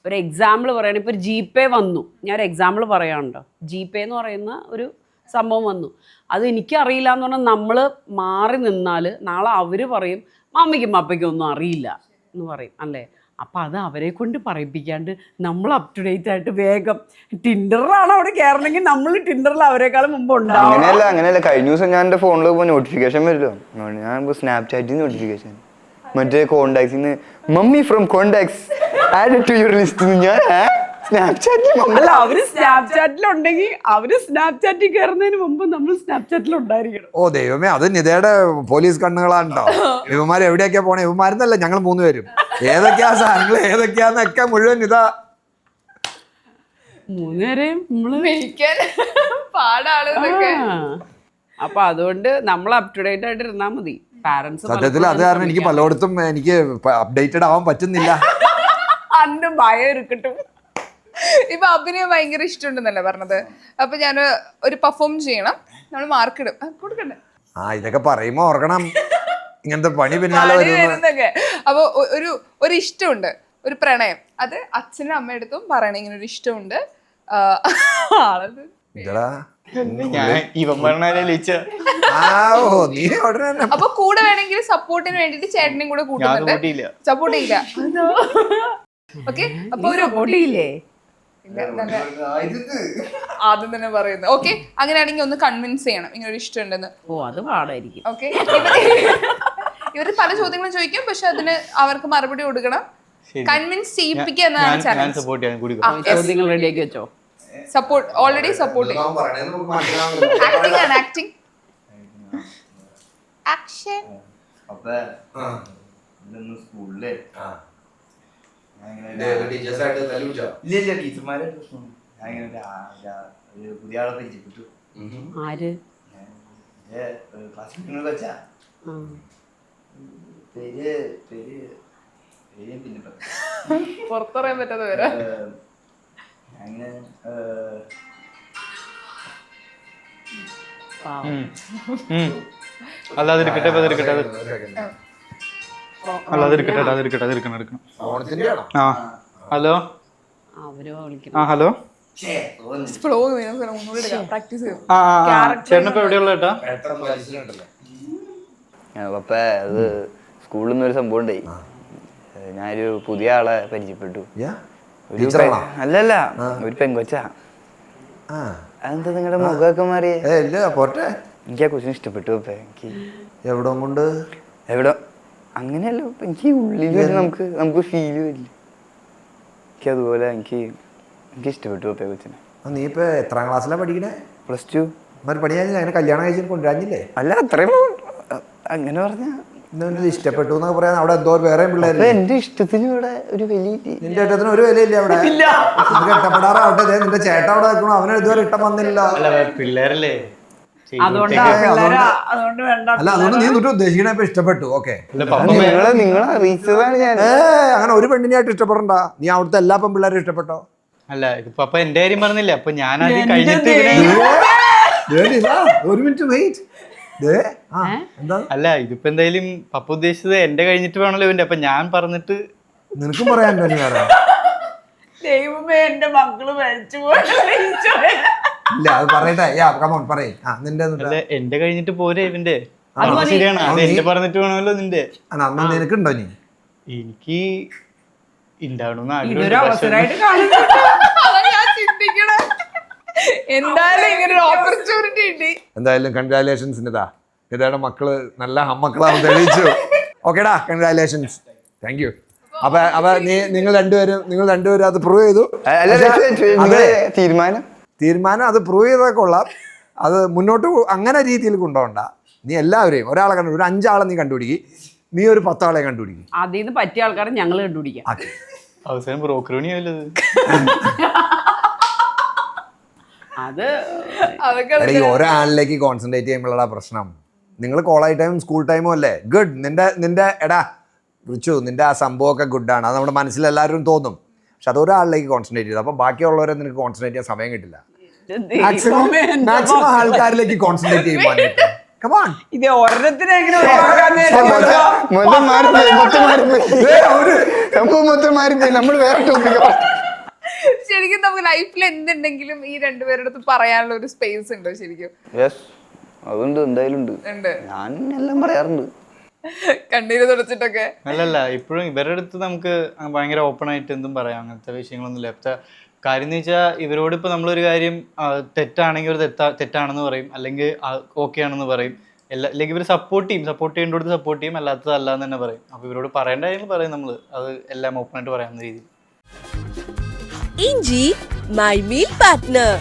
ഒരു എക്സാമ്പിൾ പറയുകയാണെങ്കിൽ ഇപ്പോൾ ഒരു GPay വന്നു. ഞാനൊരു എക്സാമ്പിൾ പറയാനുണ്ടോ. GPay എന്ന് പറയുന്ന ഒരു സംഭവം വന്നു അത് എനിക്കറിയില്ല എന്ന് പറഞ്ഞാൽ നമ്മൾ മാറി നിന്നാൽ നാളെ അവർ പറയും മമ്മിക്കും പപ്പയ്ക്കും ഒന്നും അറിയില്ല എന്ന് പറയും അല്ലേ. അപ്പം അത് അവരെ കൊണ്ട് പറയിപ്പിക്കാണ്ട് നമ്മൾ അപ് ടു ഡേറ്റ് ആയിട്ട് വേഗം ടിൻഡറിലാണ് അവിടെ കയറണമെങ്കിൽ നമ്മൾ ടിൻഡറിൽ അവരെക്കാളും മുമ്പ് ഉണ്ടാവും. അങ്ങനെയല്ല കഴിഞ്ഞ ദിവസം ഞാൻ എൻ്റെ ഫോണിൽ പോകുമ്പോൾ നോട്ടിഫിക്കേഷൻ വരുമല്ലോ. ഞാൻ സ്നാപ്ചാറ്റിൽ നോട്ടിഫിക്കേഷൻ മറ്റേ കോണ്ടാക്ട്സിന്ന് mummy from contacts add to your list. ഞാൻ അല്ല അവര് സ്നാപ്ചാറ്റിലുണ്ടെങ്കിൽ അവര് സ്നാപ്ചാറ്റിൽ കയറുന്നതിന് മുമ്പ് നമ്മൾ സ്നാപ്ചാറ്റിൽ ഉണ്ടായിരിക്കണം. ഓ ദൈവമേ അത് നിതയുടെ പോലീസ് കണ്ണുകളാണോ. ഇവന്മാർ എവിടെയൊക്കെയാ പോണേ. ഇവന്മാരെന്നല്ല ഞങ്ങൾ 3 പേരും ഏതൊക്കെയാ സാധനങ്ങൾ ഏതൊക്കെയാന്നൊക്കെ മുഴുവൻ ഇതാ 3 പേരെയും നമ്മള് മേയ്ക്കാൻ പാടാണ് ഇതൊക്കെ. അപ്പൊ അതുകൊണ്ട് നമ്മൾ അപ് ടു ഡേറ്റ് ആയിട്ട് ഇരുന്നാ മതി. പാരന്റ്സ് സത്യത്തിൽ അത് കാരണം എനിക്ക് പലയിടത്തും എനിക്ക് അപ്ഡേറ്റഡ് ആവാൻ പറ്റുന്നില്ല. അന്ന് ഭയം ഇരിക്കട്ടും. ഇപ്പൊ അഭിനയം ഭയങ്കര ഇഷ്ടമുണ്ടെന്നല്ലേ പറഞ്ഞത്. അപ്പൊ ഞാൻ ഒരു പെർഫോം ചെയ്യണം നമ്മൾ മാർക്ക് ഇടും കൊടുക്കണ്ടേ. ഇതൊക്കെ പറയുമ്പോ ഓർക്കണം ഇങ്ങനത്തെ പണി പിന്നാലെ വരുന്നൊക്കെ. അപ്പൊ ഒരു ഇഷ്ടമുണ്ട് ഒരു പ്രണയം അത് അച്ഛനും അമ്മയെടുത്തും പറയണം ഇങ്ങനെ ഒരു ഇഷ്ടമുണ്ട് ആളത് ഇതടാ ഇവൻ പറഞ്ഞ നീ ഉടനെ അപ്പൊ കൂടെ വേണമെങ്കിൽ സപ്പോർട്ടിന് വേണ്ടിട്ട് ചേട്ടനെയും കൂടെ കൂട്ടുന്നുണ്ട്. സപ്പോർട്ട് ചെയ്യില്ല. ഓക്കെ അപ്പൊ ഒരു പൊടിയില്ലേ ആദ്യം തന്നെ പറയുന്നത്. ഓക്കെ അങ്ങനെയാണെങ്കിൽ ഒന്ന് കൺവിൻസ് ചെയ്യണം ഇങ്ങനെ ഒരു ഇഷ്ടമുണ്ടെന്ന്. ഓ അത് പാടായിരിക്കും. ഓക്കെ ഇവര് പല ചോദ്യങ്ങളും ചോദിക്കും പക്ഷെ അതിന് അവർക്ക് മറുപടി കൊടുക്കണം. കൺവിൻസ് ചെയ്യിപ്പിക്കുക എന്നതാണ് ചാലഞ്ച്. ചോദ്യങ്ങൾ റെഡിയാക്കി വെച്ചോ. സപ്പോർട്ട് ഓൾറെഡി സപ്പോർട്ട് ആക്ടിംഗ് ആണ് ആക്ടിംഗ് ആക്ഷൻ. സ്കൂളില് പുതിയ ആളെ പരിചയപ്പെട്ടു. ആര് പുറത്തറിയാൻ പറ്റാതെ വരാ. ഹലോ അവരോ വിളിക്കണം. ഹലോ പ്രാക്ടീസ് ചെയ്യും. ചേട്ടനിപ്പോ എവിടെയുള്ള ചേട്ടാ. പപ്പ അത് സ്കൂളിൽ നിന്നൊരു സംഭവം ഉണ്ടായി. ഞാനൊരു പുതിയ ആളെ പരിചയപ്പെട്ടു. അല്ലല്ല ഒരു പെങ്കൊച്ചാ. അതെന്താ നിങ്ങളുടെ മുഖമൊക്കെ മാറിയേ. എനിക്ക് ആ കൊച്ചിനെ ഇഷ്ടപ്പെട്ടു. പപ്പ എനിക്ക് എവിടെ കൊണ്ട് എവിടെ അങ്ങനെയല്ലോ എനിക്ക് ഉള്ളിൽ വരും. നമുക്ക് ഫീല് വരില്ല. എനിക്ക് അതുപോലെ എനിക്ക് ഇഷ്ടപ്പെട്ടു പപ്പ കൊച്ചിനെ. നീ ഇപ്പൊ എത്രാം ക്ലാസ്സിലാ പഠിക്കണേ. +2. പണിയാ അങ്ങനെ കല്യാണം കഴിച്ചു കൊണ്ടുവരാഞ്ഞില്ലേ. അല്ല അത്രയും അങ്ങനെ പറഞ്ഞ ഇഷ്ടപ്പെട്ടു എന്നൊക്കെ പറയാൻ അവിടെ എന്തോ വേറെ പിള്ളേര്. എന്റെ ഇഷ്ടത്തിന് ഇവിടെ ഒരു വലിയ നിന്റെ ഏട്ടത്തിന് ഒരു വിലയില്ല അവിടെ. ഇഷ്ടപ്പെടാറാവട്ടെ. നിന്റെ ചേട്ടൻ അവിടെ നിൽക്കണോ അവന് ഇതുവരെ ഇഷ്ടം വന്നില്ല. പിള്ളേരല്ലേ അതുകൊണ്ട് അല്ല അതുകൊണ്ട് നീ തൊട്ട് ഉദ്ദേശിക്കണ ഇപ്പൊ ഇഷ്ടപ്പെട്ടു. ഓക്കെ നിങ്ങളെ അറിയിച്ചതാണ് ഞാൻ. അങ്ങനെ ഒരു പെണ്ണിനായിട്ട് ഇഷ്ടപ്പെടണ്ട. നീ അവിടുത്തെ എല്ലാ പെൺപിള്ളേരും ഇഷ്ടപ്പെട്ടോ. അല്ല ഇതിപ്പോ അപ്പൊ എന്റെ കാര്യം പറഞ്ഞില്ല. അപ്പൊ ഞാൻ ആദ്യം കഴിഞ്ഞിട്ട് ഒരു മിനിറ്റ് വെയിറ്റ്. അല്ല ഇതിപ്പോ എന്തായാലും പപ്പ ഉദ്ദേശിച്ചത് എന്റെ കഴിഞ്ഞിട്ട് വേണല്ലോ ഇവന്റെ. അപ്പൊ ഞാൻ പറഞ്ഞിട്ട് നിനക്കും പറയാൻ വേറെ ദൈവമേ എന്റെ മക്കള് മരിച്ചു പോയി. ഇല്ല അത് പറയട്ടെ. കമോൺ പറയ്. നിന്റെ എന്റെ കഴിഞ്ഞിട്ട് പോരെ ഇവന്റെ. അത് അത് മതി. ശരിയാണ്. അത് എന്റെ പറഞ്ഞിട്ട് വേണമല്ലോ നിന്റെ. അന്ന് നിനക്കുണ്ടോ നീ? എനിക്ക് ഉണ്ടാവണമെന്ന് ഇതൊരു ആഗ്രഹം. അവസരമായിട്ട് കാണുന്നു. അതാ ഞാൻ ചിന്തിക്കണേ. എന്തായാലും ഇങ്ങനെ ഒരു ഓപ്പർച്യൂണിറ്റി കിട്ടി. എന്തായാലും കൺഗ്രാലേഷൻസ് നിതാ. നിതയുടെ മക്കള് നല്ല അമ്മക്കളാണ് തെളിയിച്ചു. ഓക്കേടാ, കൺഗ്രാലേഷൻസ്. Thank you. അപ്പൊ നിങ്ങൾ രണ്ടുപേരും അത് പ്രൂവ് ചെയ്തു. തീരുമാനം അത് പ്രൂവ് ചെയ്തൊക്കെ കൊള്ളാം. അത് മുന്നോട്ട് അങ്ങനെ രീതിയിൽ കൊണ്ടുപോകണ്ട. നീ എല്ലാവരെയും ഒരാളെ കണ്ടു, ഒരു 5 ആളെ നീ കണ്ടുപിടിക്കും, നീ ഒരു 10 ആളെ കണ്ടുപിടിക്കും. അതിൽ നിന്ന് പറ്റിയ ആൾക്കാരെ ഞങ്ങൾ കണ്ടുപിടിക്കാം. അവസാനം ബ്രോക്കർ പണിയല്ലത്. അത് അതൊക്കെ ഈ ഒരാളിലേക്ക് കോൺസെൻട്രേറ്റ് ചെയ്യുമ്പോഴാ പ്രശ്നം. നിങ്ങൾ കോളേജ് ടൈമും സ്കൂൾ ടൈമും അല്ലേ ഗുഡ്. നിന്റെ എടാ വിളിച്ചു, നിന്റെ ആ സംഭവമൊക്കെ ഗുഡാണ്, അത് നമ്മുടെ മനസ്സിൽ എല്ലാവരും തോന്നും. പക്ഷെ അത് ഒരാളിലേക്ക് കോൺസെൻട്രേറ്റ് ചെയ്തു, അപ്പൊ ബാക്കിയുള്ളവരെ നിനക്ക് കോൺസെൻട്രേറ്റ് ചെയ്യാൻ സമയം കിട്ടില്ല. മാക്സിമം ആൾക്കാരിലേക്ക് കോൺസെൻട്രേറ്റ് ചെയ്യുമ്പോൾ ഇത് ഒരെണ്ണത്തിന് എങ്ങനെ നമ്മൾ വേറെ ടോപ്പിക്. ശരിക്കും നമുക്ക് ലൈഫിൽ എന്തുണ്ടെങ്കിലും ഈ രണ്ടുപേരുടെ അടുത്ത് പറയാനുള്ള ഒരു സ്പേസ് ഉണ്ടോ ശരിക്കും? യെസ്, അതുണ്ട്, എന്തായാലും ഉണ്ട്. ഞാൻ എല്ലാം പറയാറുണ്ട്, കണ്ണീര് തുടച്ചിട്ടൊക്കെ. അല്ലല്ല, ഇപ്പോഴും ഇവരുടെ അടുത്ത് നമുക്ക് ഭയങ്കര ഓപ്പൺ ആയിട്ട് എന്തും പറയാം. അങ്ങനത്തെ വിഷയങ്ങളൊന്നുമില്ല. ഇപ്പോഴത്തെ കാര്യം എന്ന് വെച്ചാൽ ഇവരോട് ഇപ്പോൾ നമ്മളൊരു കാര്യം തെറ്റാണെങ്കിൽ ഒരു തെറ്റാണെന്ന് പറയും, അല്ലെങ്കിൽ ഓക്കെ ആണെന്ന് പറയും. അല്ലെങ്കിൽ ഇവർ സപ്പോർട്ട് ചെയ്യേണ്ടടുത്ത് സപ്പോർട്ട് ചെയ്യും, അല്ലാത്തത് അല്ല എന്ന് തന്നെ പറയും. അപ്പോൾ ഇവരോട് പറയേണ്ട കാര്യങ്ങൾ പറയും നമ്മൾ, അത് എല്ലാം ഓപ്പൺ ആയിട്ട് പറയാവുന്ന രീതിയിൽ. ഇഞ്ചി മൈ മീൽ പാർട്ട്ണർ.